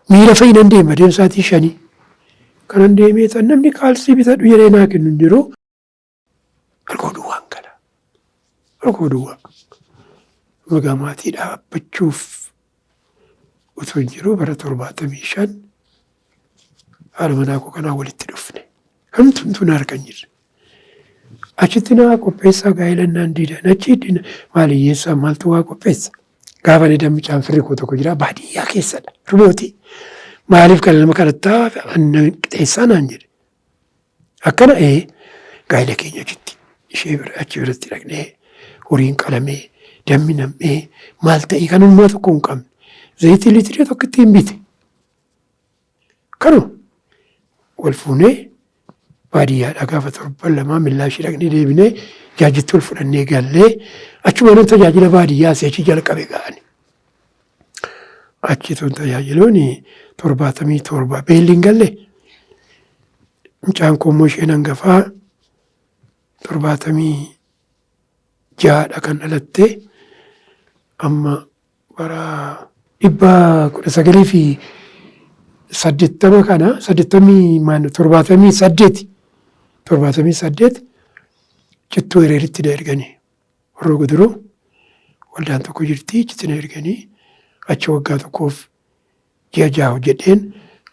miila fa'inan deema adeemsaatii 5 kanan deemee tan namni kaalsii bitadhu jedhee naa kennu hin jiru. Alkoo duwwaan gala. Alkoo duwwaa. Magaa maatii dhaabbachuuf utuu hin jiru bara 75 haala manaa koo kanaa walitti dhufne. Kamtu na argan jirre. Achitti naa qopheessaa gaa'elannaan diidan achi maali hiyyeessaa maaltu waa qopheessa. Gaafa ni dammi caanfirri koo tokko jira baadiyyaa keessadha. Rumooti. Maaliif kan nama kadhattaa aannan qixeessaa naan jedhe. Akkana gaa'ela keenya achitti ishee achi biratti dhaqnee horiin qalamee dammi nam'ee maal ta'e kan uumaa tokko hin qabne. Zayitii liitirii tokko ittiin bite. Kanuma wal fuunee baadiyyaadhaa gaafa 7 millaa ishee dhaqnee deebinee jaajitti wal fudhannee gallee achuma nan tajaajila baadiyyaa seechi jalqabe ga'ani. Achi tun tajaajiloon 77 beelliin galle mucaan koommoo isheen hangafaa 76dha kan dhalatte amma bara 1980 kana 78 Cittuu Hiriiritti na erganii warra guduruu waldaan tokko jirti achitti na erganii achi waggaa tokkoof ji'a 6 hojjedheen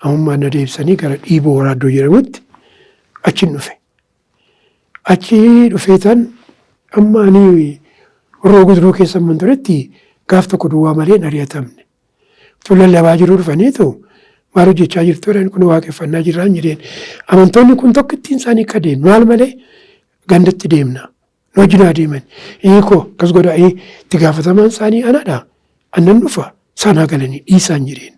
amummaan na deebisanii gara Dhiiboo Waraaddoo jedhamutti achiin dhufe. Achi dhufeetan amma ani warra guduruu keessa man turetti gaaf tokko duwwaa malee hin ari'atamne. Utuu lallabaa jiruu dhufaniitu maal hojjechaa jirtu jedhan kun waaqeffannaa jirraan jedheen. Amantoonni kun tokko ittiin isaanii akka deemu maal malee gandatti deemna. Wajjinaa deeman. Koo akkas godhaa itti gaafatamaan isaanii anadha. Annan dhufa sanaa galanii dhiisaan jireen.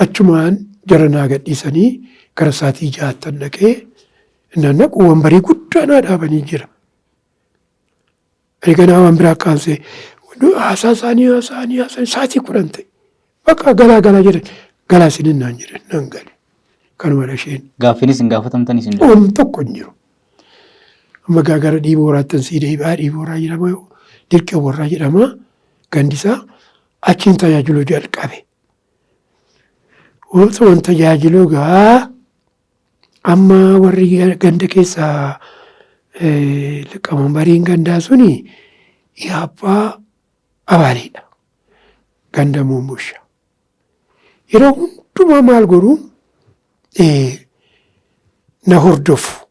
Achumaan jara naa gadhiisanii gara saatii 6 dhaqee innaan naqu wambarii guddaa naa dhaabanii jira. Ani ganaa waan biraa kaasee haasaa isaanii saatii 10 ta'e. Bakka galaa jedhan galaa isinin naan jedhan nan gale. Kanuma isheen. Gaaffiinis hin gaafatamtanis hin jiru. Tokko hin jiru. Amma gara Dhiiboo Waraattan sii deebi'aa Dhiiboo Waraa jedhama Dirqee Warraa jedhama gandisaa achiin tajaajiluu jalqabe. Waan tajaajiluu gaa amma warri ganda keessaa liqaman bariin gandaa suni yaabbaa abaaleedha. Ganda muummusha. Yeroo hundumaa maal godhu na hordofu.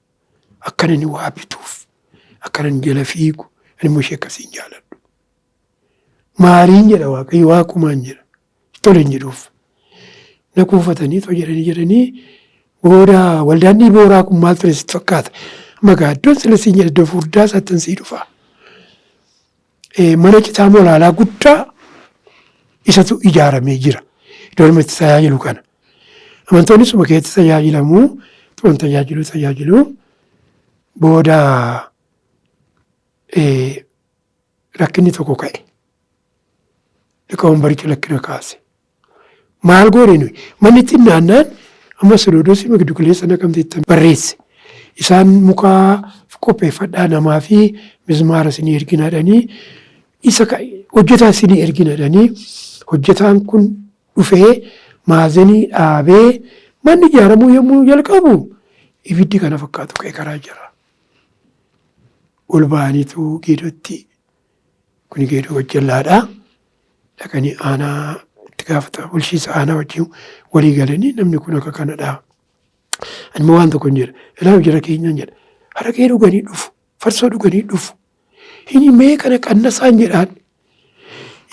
Akkana ni waa bituuf akkana ni jala fiigu ani immoo ishee akkasiin jaaladhu. Maaliin jedha waaqayyo waaqumaan jedha toleen jedhuuf. Na kuufatanii too jedhanii booda waldaan Dhiiboo Waraa kun maal ture sitti fakkaata. Magaaddoon sila siin jedha iddoo furdaa sattan sii dhufa. Mana citaa molaalaa guddaa isatu ijaaramee jira. Iddoo namatti tajaajilu kana. Amantoonni suma keessatti tajaajilamuu tuun tajaajiluu booda rakkinni tokko ka'e. Liqaawwan baricha lakkina kaase. Maal goone nuyi manni ittiin naannaan amma Sinodoosii Magiddu Galeessa Naqamteetti barreesse. Isaan mukaa qopheeffadhaa namaa fi mismaara isinii erginaadhanii isa hojjetaa isinii erginaadhanii hojjetaan kun dhufee maazenii dhaabee manni ijaaramuu yommuu jalqabu ibiddi kana fakkaatu ka'e karaa jira. Ol ba'aniitu geedootti kun geedoo hojjellaadha. Dhaqanii aanaa itti gaafata bulchiisa aanaa wajjin walii galanii namni kun akka kanadha. Ani waan tokko hin jedha. Ilaahu jara keenyaan jedha. Haraqee dhuganii dhufu. Farsoo dhuganii dhufu. Hini mee kana qannasaan jedhaan.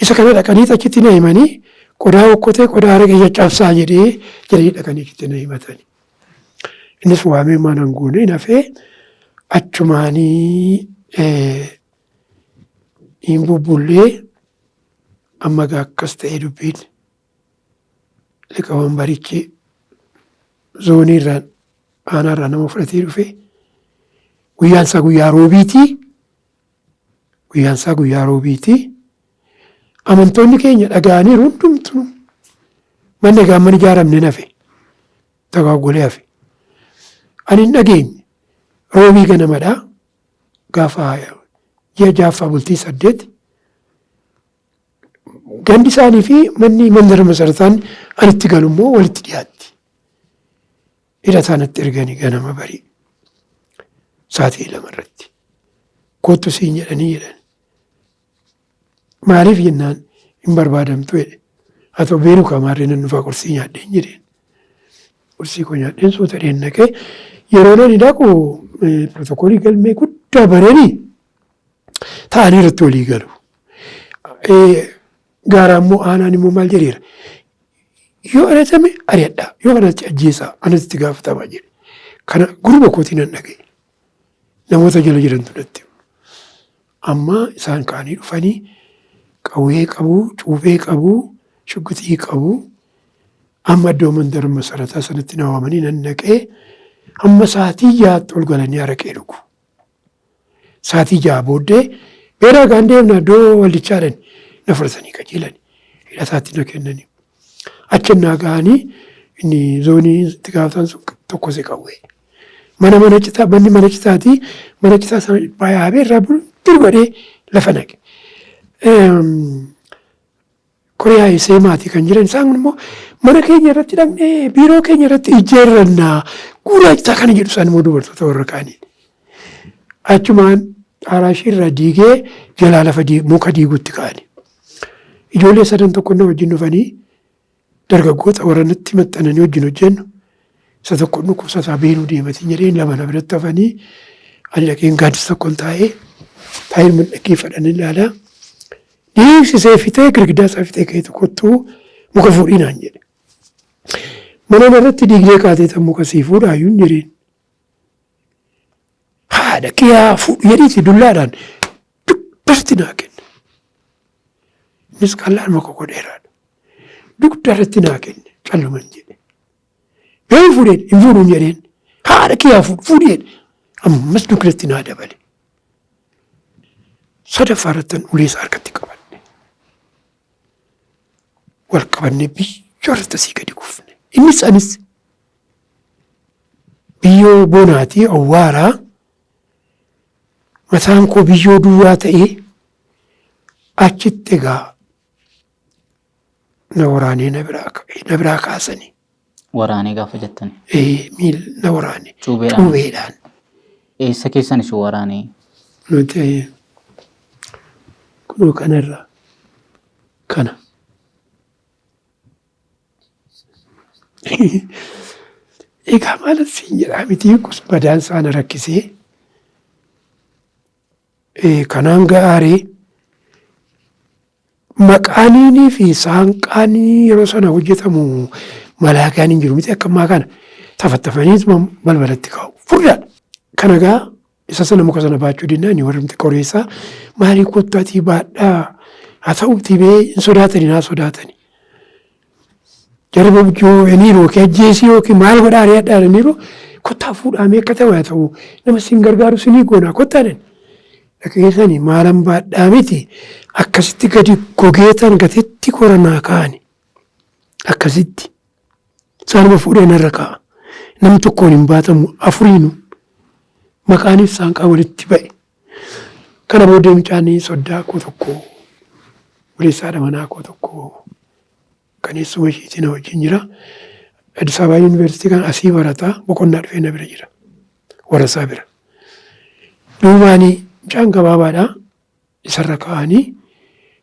Isa kana dhaqanii achitti na himanii qodaa okkotee qodaa haraqee caccabsaa jedhee jedhanii dhaqanii achitti na himatanii. Innis waamee maanan goone nafee achumaanii hin bubbullee amma akkas ta'ee dubbiin liqaawwan barichi zoonii irraan aanaa irraa nama fudhatee dhufe guyyaan isaa guyyaa roobiitii amantoonni keenya dhaga'aniiru hundumtuu manni gaamman ijaaramne nafe tagaaggolee hafe ani hin dhageenye roobii ganamadhaa gaafa ji'a jaaffaa bultii 8 gandi isaanii fi manni mandara masarataan anitti galummoo walitti dhiyaatti. Hidhataan itti erganii ganama barii sa'aatii 2 irratti kottu siin jedhanii jedhan. Maaliif jennaan hin barbaadamtu jedhe. Haa ta'u beenu kamaarree nan dhufaa qursii nyaadheen jedheen. Qursii koo nyaadheen suuta dhaqee yeroo nani dhaqu pirootokoolii galmee guddaa bareedii ta'anii irratti walii galu. Gaaraan immoo aanaan immoo maal jedheera. Yoo alatame ari'adhaa yoo kanatti ajjeesaa anatti gaafatamaa jedhe. Kana gurba kootii nan dhaga'e. Namoota jala jirantu natti. Amma isaan kaanii dhufanii qawwee qabuu, cuubee qabuu, shugguxii qabuu. Amma iddoo mandara masarataa sanatti na waamanii nan dhaqee amma sa'aatii 6tti ol galanii haraqee dhugu. Sa'aatii 6 booddee beeraa gaan deemna iddoo waldichaadhaan na fudhatanii qajeelanii hidhataatti na kennanii. Achannaa ga'anii inni zoonii itti gaafatan sun tokko se qawwee. Mana citaa manni mana citaatii mana citaa sana baay'ee irraa dirgodhee lafa naqe. Koriyaa isee maatii kan jiran isaan immoo mana keenya irratti dhaqnee biiroo keenya irratti ijeerrannaa guuraa citaa kana jedhu isaan immoo dubartoota warra kaaniin. Achumaan xaaraashii irraa diigee jalaa lafa muka diigutti ka'ani. Ijoollee 3 tokko na wajjin dhufanii dargaggoota warra natti maxxananii wajjin hojjennu isa tokko dhukkubsataa beenuu deematiin jedheen 2 na biratti hafanii ani dhaqeen gaaddisa tokkoon taa'ee dhaggeeffadhanii ilaalaa. Dhiibsisee fitee girgiddaa isaa fitee ka'ee tokkottuu muka fuudhinaan jedhe. Mana irratti diigdee kaatee muka sii fuudhaayyuu hin jedheen. Haadha kiyyaa fuudhu jedhiiti dullaadhaan dugdarratti naa kenne. Innis qallaan muka godheeraadha. Dugdarratti naa kenne calluman jedhe. Yoo fuudheen hin fuudhuun jedheen. Haadha kiyyaa fuudhu jedhe. Ammas dugdarratti naa dabale. Sadaffaa irrattan uleessa harkatti qabanne. Wal qabannee biyyoo irratti asii gadi kufne. Innis anis biyyoo bonaatii awwaaraa mataan koo biyyoo duwwaa ta'ee achitti egaa na waraanee na biraa kaasanii. Waraanee gaafa jettani? Na waraanee cuubeedhaan. Eessa keessan isin waraanee? Nuti kunoo kanarraa kana. Egaa maal siin jedhaa miti badaan isaana rakkisee kanaan ga'aaree maqaaniinii fi saanqaanii yeroo sana hojjetamu malaakaan hin jiru miti akka ammaa kana tafattafanii balbalatti kaa'u furdaadha. Kana gaa isa sana muka sana baachuu dinnaan warri miti qoreessaa maalii kottaatii baadhaa haa ta'u tibee hin sodaatanii naa sodaatanii. Jarba bujjoo eniiroo kee ajjeesii yookiin maal godhaa ari'adhaa eniiroo kottaa fuudhamee akka ta'u haa ta'u nama siin gargaaru sinii goonaa kottaanen. Dhaqeessanii maalan baadhaa miti akkasitti gadi gogeetan gateetti koranaa kaa'ani. Akkasitti saanuma fuudheen irra kaa'a. Namni tokkoon hin baatamu afuriinu maqaaniif saanqaa walitti ba'e. Kana booddee mucaanii soddaa koo tokko buleessaadha manaa koo tokko kaneessuma isheetii na wajjin jira. Addis Ababa Yuunivarsiitii kan asii barataa boqonnaa dhufee na bira jira. Warasaa bira. Duubaanii mucaan gabaabaadhaa isarra kaa'anii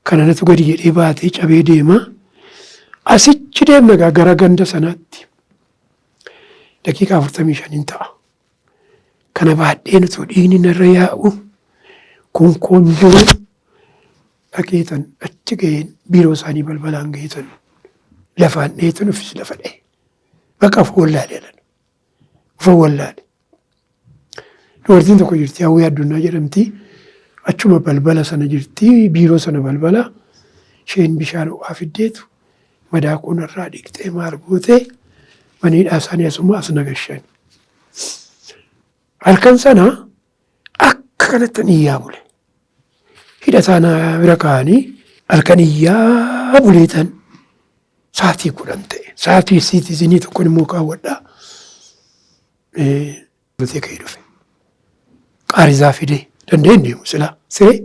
kananatu gadi jedhee baatee cabee deema. Asichi deemna gara ganda sanaatti. daqiiqaa 45 ta'a. Kana baadheen utuu dhiigni narra yaa'u kun jiru dhageetan achi ga'een biiroo isaanii balbalaan ga'eetan lafaan dheetan ofis lafa dha'e. Bakka of wallaale. Of wallaale. Dubartiin tokko jirti Hawwii Addunyaa jedhamti. Achuma balbala sana jirti biiroo sana balbala isheen bishaan ho'aa fiddeetu madaaquun irraa dhiqxee maal gootee maniidhaa isaanii asuma as nagashan. Halkan sana akka kanatti iyyaa bule. Hidhataan bira kaa'anii halkan iyyaa buleetan sa'aatii 10 ta'e. Sa'aatii siitiisinii tokkoon immoo kaawwadhaa. Butee ka'ee dhufe. Qaarizaa fidee danda'een deemu silaa siree.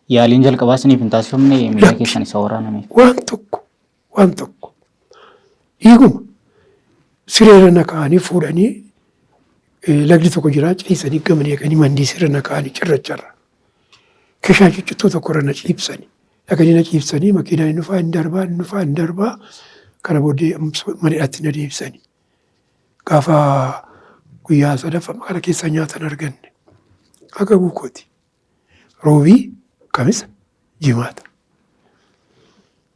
Yaaliin jalqabaa isiniif hin taasifamne miila keessan isa waraaname. Waan tokko dhiiguma sireerra naqanii fuudhanii lagdi tokko jira ciisanii gamanii eeganii mandii sirra naqanii cirracharra. Keshaa ciccittuu tokkorra na ciibsanii. Dhaqanii na ciibsanii makiinaan inni dhufaa hin darbaa kana booddee maniidhaatti na deebisanii. Gaafa guyyaa sadaffaa kana keessa nyaatan arganne. Akka buukooti. Roobii kamisa jimaata.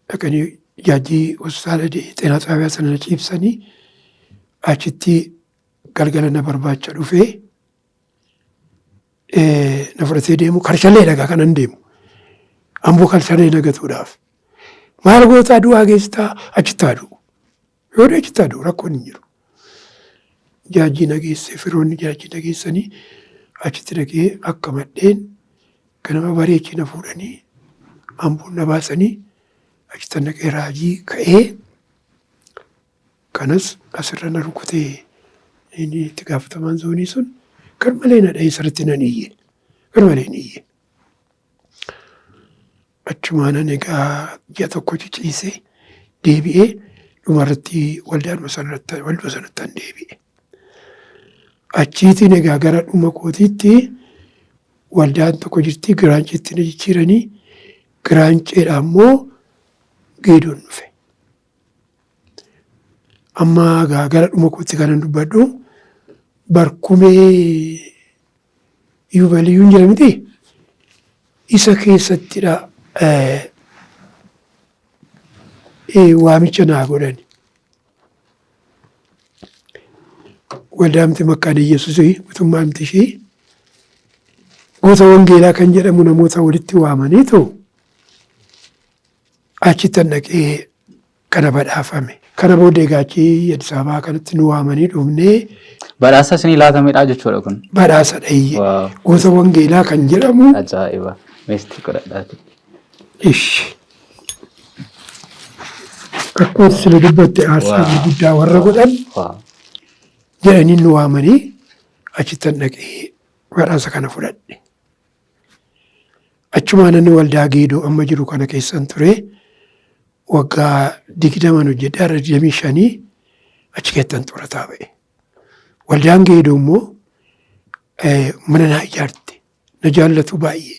Dhaqanii jaajii hospitaala xeenaa xaabiyaa sana na ciibsanii achitti galgala na barbaacha dhufee na fudhatee deemu karshallee dhagaa kanan deemu. Amboo karshallee nagatuudhaaf. Maal gootaa du'aa geessitaa achitti haaduu. Yoo achitti haaduu rakkoon hin jiru. Jaajii nageessee firoonni jaajii nageessanii achitti dhaqee akka maddeen ganama bareechii na fuudhanii amboon na baasanii achitti dhaqee raajii ka'ee kanas asirra na rukutee inni itti gaafatamaan zoonii sun kan malee na dha'ee sirriitti nan iyye. Kan malee ni iyye. Achumaanan egaa ji'a tokko ciciisee deebi'ee dhumarratti walduma sanattan deebi'e. Achiitiin egaa gara dhuma kootiitti waldaan tokko jirti giraanceetti na jijjiiranii giraanceedha ammoo geedoon dhufe. Amma egaa gara dhuma kootti kanan dubbadhu barkumee yuubaliyyuun jira miti isa keessattidha waamicha naa godhani. Waldaamti Makkaana Yesuusii guutummaa miti ishee goota wangeelaa kan jedhamu namoota walitti waamaniitu achitti dhaqee kana badhaafame. Kana booddee gaachii Addis Ababaa kanatti nu waamanii dhufnee. Badhaasa isinii laatamedha jechuudha kun. Badhaasa dhayyee. Goota wangeelaa kan jedhamu. Ajaa'iba. Meestii godhadhaati. Ishi. Akkuma sila dubbatte aarsaa guddaa warra godhan. Jedhanii nu waamanii achitti dhaqee badhaasa kana fudhadhe. Achumaan inni waldaa geedoo amma jiru kana keessan ture waggaa 20 hojjedhe 25 achi keessan xurataa ba'e. Waldaan geedoo immoo mana naa ijaarte na jaallatu baay'ee.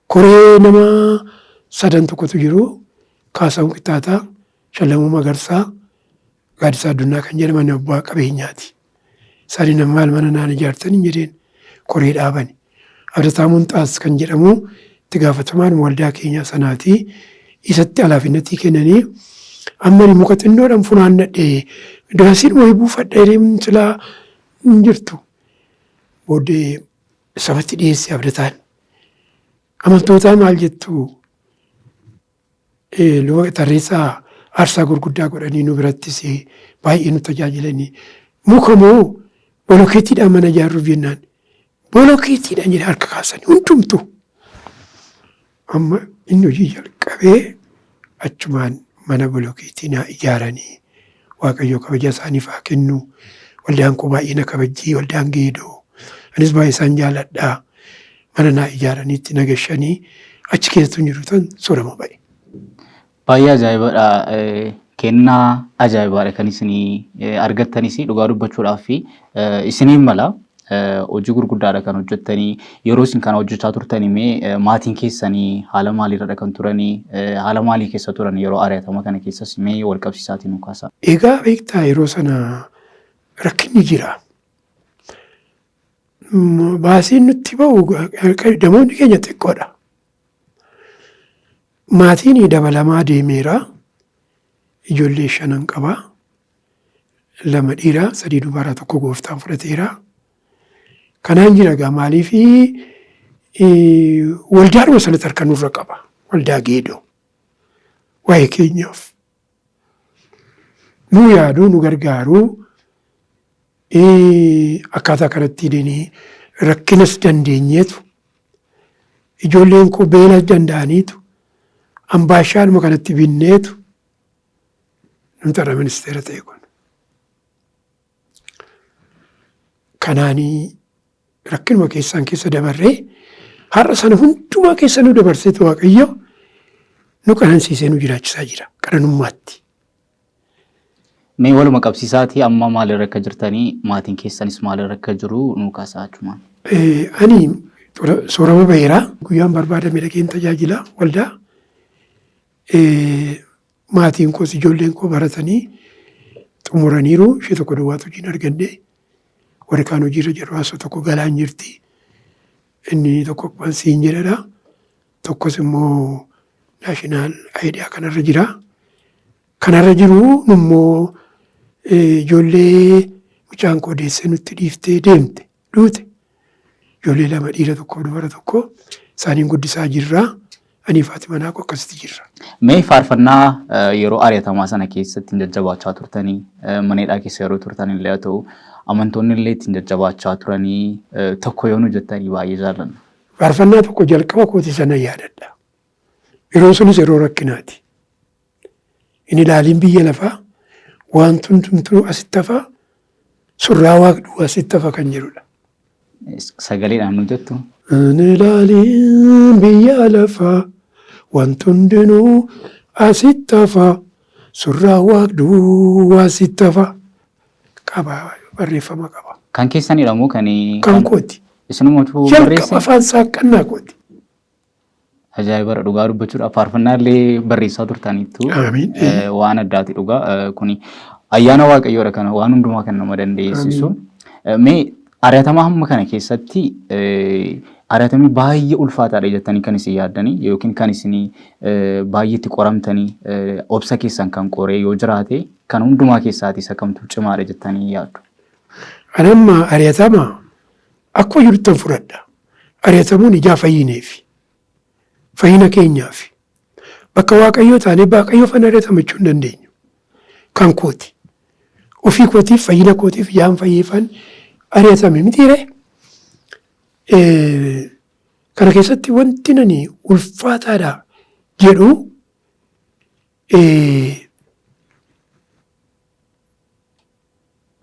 Koree nama 3 tokkotu jiru Kaasaawwan Qixxaataa, Shalamuu Magarsaa, Gaaddisaa Addunyaa kan jedhaman abbaa qabeenyaati. Isaanii nama maal mana naan ijaartanii jedheen koree dhaabani. Abdataa Munxaas kan jedhamu itti gaafatamaan waldaa keenya sanaati. Isatti alaafinnatii kennanii amma ni muka xinnoodhaan funaannadhee daasiin wayii buufadhee deemsilaa hin jirtu. Booddee sabatti dhiyeesse Abdataan. Amantoota maal jettu luba tarreessaa aarsaa gurguddaa godhanii nu birattis baay'ee nu tajaajilanii muka moo bolokkeettiidhaan mana ijaarruuf jennaan bolokkeettiidhaan jedhee harka kaasanii hundumtu amma inni hojii jalqabee achumaan mana bolokkeettii naa ijaaranii Waaqayyo kabaja isaaniif haa kennu. Waldaan koo baay'ee na kabajjii waldaan geedoo anis baay'ee isaan jaalladhaa mana naa ijaaraniitti nagashanii achi keessatti jiru tan soorama ba'e. Baay'ee ajaa'ibadha. Kennaa ajaa'ibaadha kan isinii argattanis dhugaa dubbachuudhaaf fi isiniin mala hojii gurguddaadha kan hojjettanii yeroo isin kana hojjechaa turtanii maatiin keessanii haala maaliirra kan turanii haala maalii keessa turan yeroo ari'atama kana keessas wal qabsiisaatiin nu kaasa. Egaa beektaa yeroo sana rakkinni jira. Baasiin nutti ba'u damoonni keenya xiqqoodha. Maatiin dabalamaa deemeera. Ijoollee 5 qaba. 2 dhiiraa 3 dubaraa 1 gooftaan fudhateera. Kanaan jira egaa maaliif waldaadhuma sanatti harka nurra qaba. Waldaa geedoo. Waa'ee keenyaaf. Nu yaaduu nu gargaaruu akkaataa kanatti hidhanii rakkinas dandeenyeetu ijoolleen koo beelas danda'aniitu ambaashaanuma kanatti binneetu namtara ministeera ta'e kun. Kanaanii rakkinuma keessaan keessa dabarree har'a sana hundumaa keessa nu dabarseetu Waaqayyo nu qanansiisee nu jiraachisaa jira qananummaatti. Mee waluma qabsiisaatii amma maalirra akka jirtanii maatiin keessanis maalirra akka jiru nu kaasaa achumaan. Ani soorama baheeraa guyyaan barbaadame dhaqeen tajaajila waldaa. Maatiin koos ijoolleen koo baratanii xumuraniiru. Ishee tokko duwwaatu hojiin arganne. Warri kaan hojiirra jiru haasoo tokko galaan jirti. Inni tokko siin jedhadha. Tokkos immoo naashinaal aayidiyaa kanarra jira. Kanarra jiru immoo ijoollee mucaan koo deessee nutti dhiiftee deemte duute. Ijoollee 2 dhiira tokko dubara tokko isaaniin guddisaa jirra. Ani Faatimaa naakoo akkasitti jirra. Mee faarfannaa yeroo ari'atamaa sana keessatti jajjabaachaa turtanii maneedhaa keessa yeroo turtan illee haa ta'u amantoonni illee ittiin jajjabaachaa turanii tokko yoo nu jettanii baay'ee jaallanna. Faarfannaa tokko jalqaba kooti sana yaadadha. Yeroo sunis yeroo rakkinaati. Inni ilaaliin biyya lafaa waan hundumtuu asitti hafaa surraa waaqduu asitti hafa kan jedhudha. Sagaleedhaan nu jettu. Inni ilaaliin biyya lafaa waan hundinuu asitti hafaa surraa waaqduu asitti hafa qaba barreeffama qaba. Kan keessanidha moo kan kooti. Isinumatu barreesse? Jalqaba afaan saaqannaa kooti. Ajaa'iba dhugaa dubbachuudha. Faarfannaa illee barreessaa turtaniittu waan addaati dhugaa. Kuni ayyaana Waaqayyoodha kana waan hundumaa kan nama dandeessisu. Mee ari'atamaa hamma kana keessatti ari'atamni baay'ee ulfaataadha jettanii kan isin yaaddanii yookiin kan isin baay'ee itti qoramtanii obsa keessan kan qoree yoo jiraate kan hundumaa keessaati isa kamtu cimaadha jettanii yaaddu. Anamma ari'atamaa akkuma jirtan fudhadha. Ari'atamuun ijaa fayyineefi. Fayyina keenyaaf bakka Waaqayyoo taanee Waaqayyoo fan ari'atama jechuu hin dandeenyu. Kan kooti. Ofii kootiif fayyina kootiif yaan fayyeeffan ari'atame mitiiree. Kana keessatti wanti nani ulfaataadha jedhu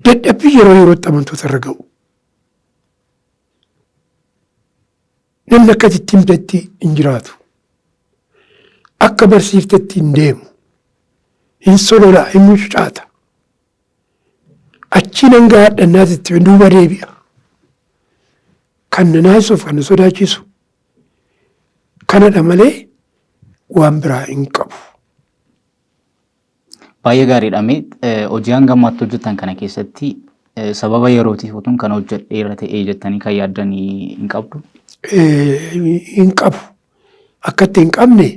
dadhabbii yerootti amantoota irra ga'u. Namni akka itti himtetti hin jiraatu. Akka barsiiftetti hin deemu. Hin sololaa, hin mucucaata. Achi nan gaadhannaatitti duuba deebi'a. Kan na naasisuuf kan na sodaachisu. Kanadha malee waan biraa hin qabu. Baay'ee gaariidha. Hojii hangammaatti hojjetan kana keessatti sababa yerootiif utuun kan hojjedheera ta'ee jettanii kan yaaddanii hin qabdu? Hin qabu. Akkatti hin qabne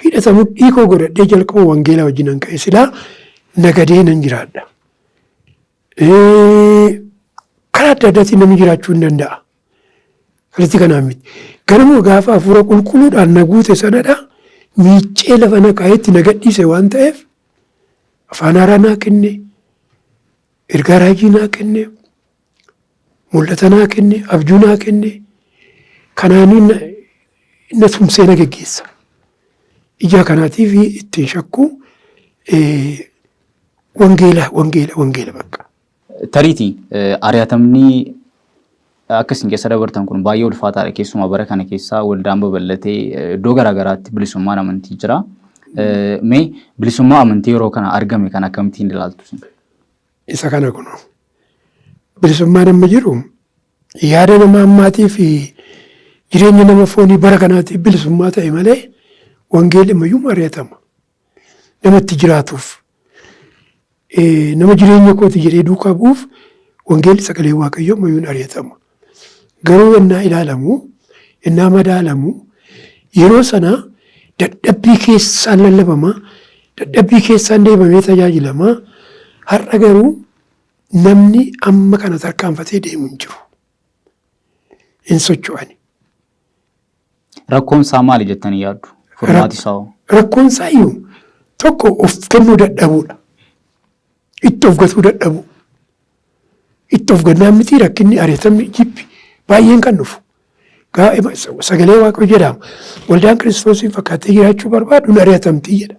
hidhatamu dhiikoo godhadhee jalqaba wangeelaa wajjin ka'e silaa nagadee nan jiraadha. Karaa adda addaatiin namni jiraachuu hin danda'a. Kalitti kanaan miti. Ganama gaafa hafuura qulqulluudhaan na guute sanadha miiccee lafa na kaa'etti na gadhiise waan ta'eef afaan haaraa naa kenne, ergaa raajii naa kenne, mul'ata naa kenne, abjuu naa kenne. Kanaaniin na tumsee na geggeessa. Ija kanaatiif ittiin shakku wangeela bakka. Tariitii ari'atamni akkasiin keessa dabartan kun baay'ee ulfaataadha. Keessumaa bara kana keessaa waldaan babal'atee iddoo garaagaraatti bilisummaan amantii jira. Mee bilisummaa amantii yeroo kana argame kan akkamittiin ilaaltu? Isa kana kun bilisummaan amma jiru yaada nama ammaatii fi jireenya nama foonii bara kanaatiif bilisummaa ta'e malee wangeelli ammayyuu ari'atama. Namatti jiraatuuf nama jireenya kooti jedhee duukaa bu'uuf wangeelli sagalee waaqayyoo mayyuun ari'atama. Garuu yennaa ilaalamu, yennaa madaalamu yeroo sana dadhabbii keessaan lallabama, dadhabbii keessaan deemamee tajaajilama. Har'a garuu namni amma kana tarkaanfatee deemu hin jiru. Hin socho'ani. Rakkoon isaa maali jettanii yaaddu? Furmaati isaa hoo? Rakkoon isaa iyyuu tokko of kennuu dadhabuudha. Itti of gatuu dadhabu. Itti of gannaan miti rakkinni ari'atamni jibbi baay'een kan dhufu. Sagalee Waaqayyoo jedhama. Waldaan Kiristoosiin fakkaatee jiraachuu barbaadu ari'atamtii jedha.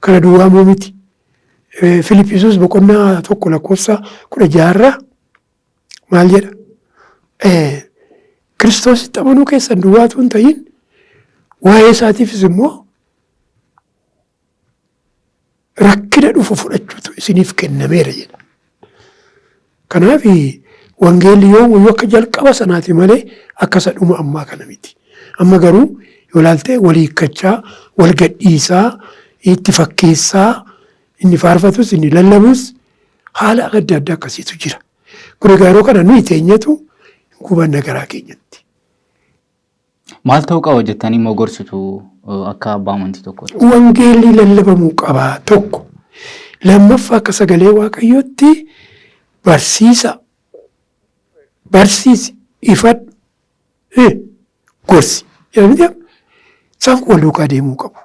Kana duwwaa moo miti. Filiphisius boqonnaa 1:16 maal jedha? Kiristoositti amanuu keessan duwwaatu hin ta'in waa'ee isaatiifis immoo rakkina dhufu fudhachuutu isiniif kennameera jedha. Kanaaf wangeelli yoomuu akka jalqaba sanaati malee akka isa dhuma ammaa kana miti. Amma garuu yoo ilaalte walii hiikkachaa, wal gadhiisaa, itti fakkeessaa, inni faarfatus inni lallabus haala adda addaa akkasiitu jira. Kun egaa yeroo kana nuyi teenyatu gubanna garaa keenyatti. Maal ta'uu qaba jettanii immoo gorsitu akka abbaa amantii tokkotti? Wangeelli lallabamuu qaba tokko. Lammaffaa akka sagalee Waaqayyootti barsiisi, ifadhu, gorsi. Isaan kun wal duukaa deemuu qabu.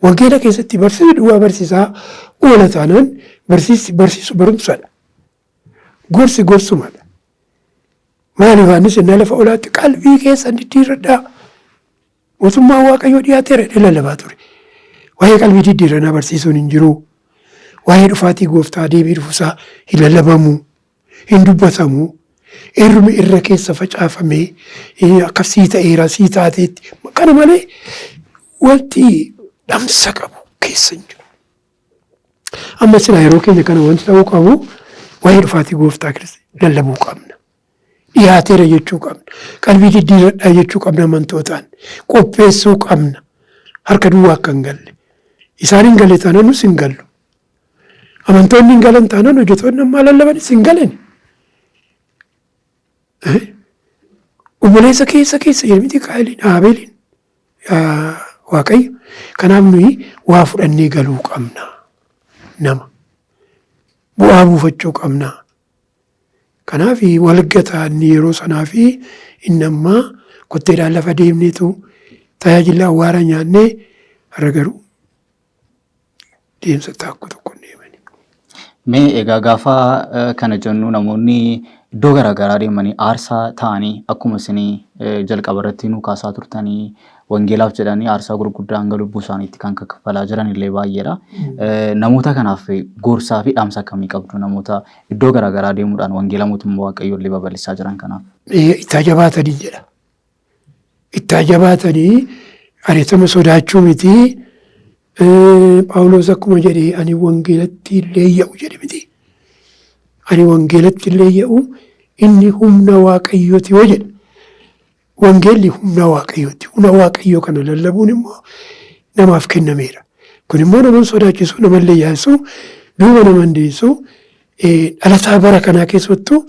Wangeela keessatti barsiisuu duwwaa barsiisaa oola taanaan barsiisu barumsadha. Gorsi gorsumadha. Maal Yohaannis innaa lafa olaatti qalbii keessan diddiirradhaa. Mootummaan Waaqayyoo dhiyaateera jedhee lallabaa ture. Waa'ee qalbii diddiirranaa barsiisuun hin jiru. Waa'ee dhufaatii gooftaa deebii dhufuusaa hin lallabamu, hin dubbatamu. Eerrumi irra keessa facaafamee akka sii ta'eera sii taateetti. Kana malee wanti dhamsa qabu keessa hin jiru. Amma silaa yeroo keenya kana wanti ta'uu qabu waa'ee dhufaatii gooftaa lallabuu qabna. Dhiyaateera jechuu qabna. Qalbii diddiirradhaa jechuu qabna amantootaan. Qopheessuu qabna. Harka duwwaa akka hin galle. Isaan hin galle taanaan nus hin gallu. Amantoonni hin galan taanaan hojjetoonni ammaa lallabanis hin galani. Obboleessa keessa jedhamti Qaayiliin Aabeeliin Waaqayyo. Kanaaf nuyi waa fudhannee galuu qabna. Nama. Bu'aa buufachuu qabna. Kanaaf walgataa inni yeroo sanaa fi inni ammaa kotteedhaan lafa deemneetu tajaajila awwaara nyaannee har'a garuu deemsa taakku tokko deemani. Mee egaa gaafa kana jennu namoonni iddoo garaagaraa deemanii aarsaa ta'anii akkuma isinii jalqaba irratti nu kaasaa turtanii wangeelaaf jedhanii aarsaa gurguddaa hanga lubbuu isaaniitti kan kaffalaa jiran illee baay'eedha. Namoota kanaaf gorsaa fi dhaamsa akkamii qabdu namoota iddoo garaagaraa deemuudhaan wangeela mootummaa Waaqayyoo illee babal'isaa jiran kanaaf? Itti jabaatanii jedha. Itti jabaatanii ari'atama sodaachuu miti. Phaawulos akkuma jedhee ani wangeelatti illee ya'u jedhe miti. Ani wangeelatti illee ya'u inni humna Waaqayyooti yoo jedhe. Wangeelli humna Waaqayyooti. Humna Waaqayyoo kana lallabuun immoo namaaf kennameera. Kun immoo nama sodaachisu, nama illee yaasuu, duuba nama hundeessuu, dhalataa bara kanaa keessattuu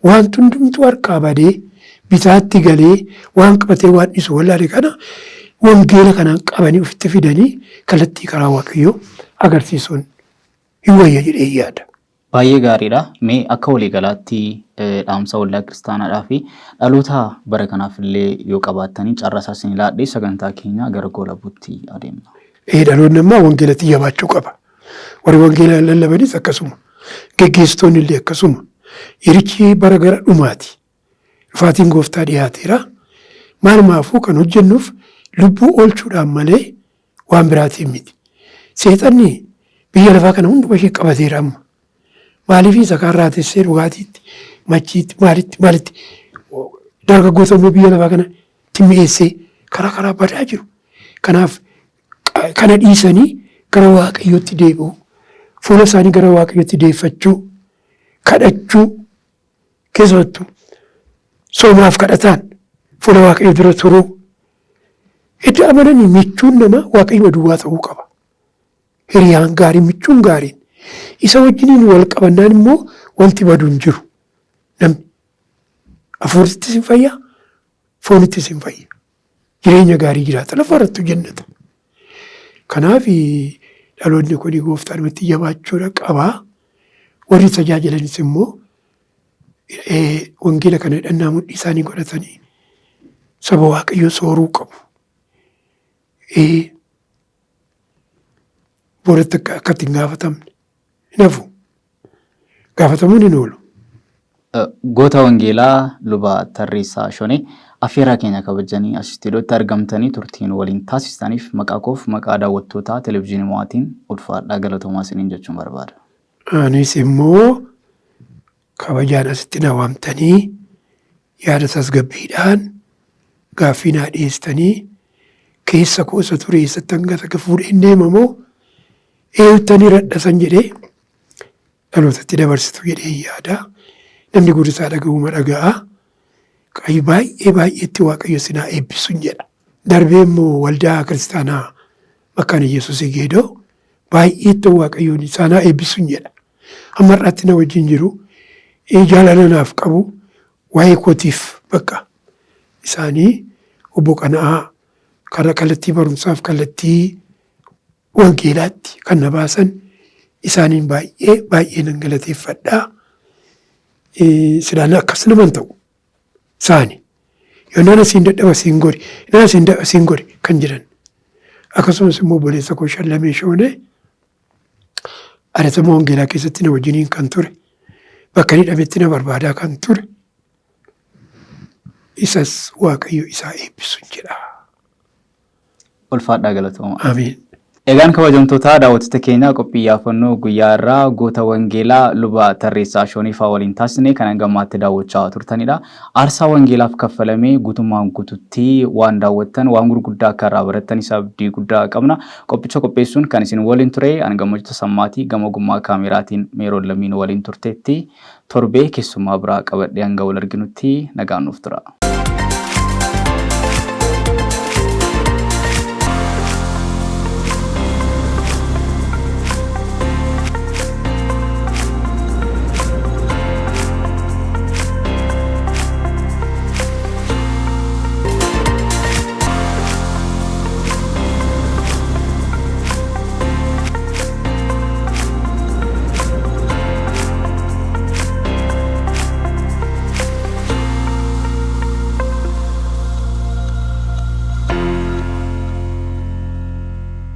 wanti hundumtuu harkaa badee bitaatti galee waan qabatee waan dhisu wallaale kana wangeela kanaan qabanii ofitti fidanii kallattii karaa Waaqayyoo agarsiisuun hin wayya jedhee yaada. Baay'ee gaariidha. Mee akka waliigalaatti dhaamsa waldaa kiristaanaadhaa fi dhaloota bara kanaaf illee yoo qabaattanii carraasaa isin ilaadhee sagantaa keenya gara goolabuutti adeemna. Dhaloonni ammaa wangeelatti jabaachuu qaba. Warri wangeela lallabanis akkasuma. Geggeessitoonni illee akkasuma. Yerichi bara gara dhumaati. Dhufaatiin gooftaa dhiyaateera. Maalumaafuu kan hojjennuuf lubbuu oolchuudhaan malee waan biraatiin miti. Seexanni biyya lafaa kana hunduma ishee qabateera amma. Maaliif isa kaarraa teessee dhugaatiitti, machiitti, maalitti dargaggoota immoo biyya lafaa kana mi'eessee karaa badaa jiru. Kanaaf kana dhiisanii gara Waaqayyootti deebi'u, fuula isaanii gara Waaqayyootti deeffachuu, kadhachuu keessattuu soomaaf kadhataan fuula Waaqayyoo dura turuu. Iddoo amananii michuun nama Waaqayyoo duwwaa ta'uu qaba. Hiriyaan gaariin, michuun gaariin Isa wajjiniin wal qabannaan immoo wanti badu hin jiru. Namni hafuurittis hin fayyaa, foonittis hin fayya. Jireenya gaarii jiraata lafa irratti jannata. Kanaaf dhaloonni kun gooftaadhumatti jabaachuudha qabaa. Warri tajaajilanis immoo wangeela kana hidhannaa mudhii isaanii godhatanii saba Waaqayyoo sooruu qabu. Boodatti akka ittiin gaafatamne hin hafu. Gaafatamuun hin oolu. Goota wangeelaa luba Tarreessaa Shonee affeeraa keenya kabajanii as istiidiyootti argamtanii turtiin waliin taasistaniif maqaa koof maqaa daawwattoota televezyiinii mo'aatiin ulfaadhaa galatoomaa isiniin jechuun barbaada. Anis immoo kabajaan asitti na waamtanii yaada tasgabbiidhaan gaaffii naa dhiyeessitanii keessa koosa ture eessatti hanga takka fuudhee hin deemamoo eeyyuttanii radhasan jedhee dhalootatti dabarsitu jedhee yaada. Namni guddisaa dhaga'uuma dhaga'a. Baay'eetti Waaqayyo sinaa eebbisuun jedha. Darbee immoo waldaa kiristaanaa Makaana Yesuus Geedoo baay'eetti Waaqayyoon isaanaa eebbisuun jedha. Amma har'aatti na wajjin jiru jaalala naaf qabu waa'ee kootiif bakka isaanii obbo Qana'aa karaa kallattii barumsaaf kallattii wangeelaatti kan na baasan isaaniin baay'ee nan galateeffadhaa. Silaana akkas naman ta'u isaani yoonaan asiin dadhaba asiin godhi yoonaan asiin dadhaba asiin godhi kan jiran akkasumas immoo obboleessa koo Shallamee Shoonee adatama wangeelaa keessatti na wajjiniin kan ture bakka hidhametti na barbaadaa kan ture isas Waaqayyo isaa eebbisuun jedha. Ulfaadhaa galatooma. Ameen. Egaan kabajamtoota daawwattoota keenya qophii yaafannoo guyyaa irraa goota wangeelaa luba Tarreessaa Shonee fa'aa waliin taasisnee kan gammaatti daawwachaa turtanidha. Aarsaa wangeelaaf kaffalamee guutummaan guututti waan daawwattan waan gurguddaa akka irraa barattan isa abdii guddaa qabna. Qophicha qopheessuun kan isin waliin ture ani Gammachuu Tasammaatii gama ogummaa kaameraatiin Meeroon Lamiin waliin turteetti torbee keessummaa biraa qabadhee hanga wal arginutti nagaan nuuf tura.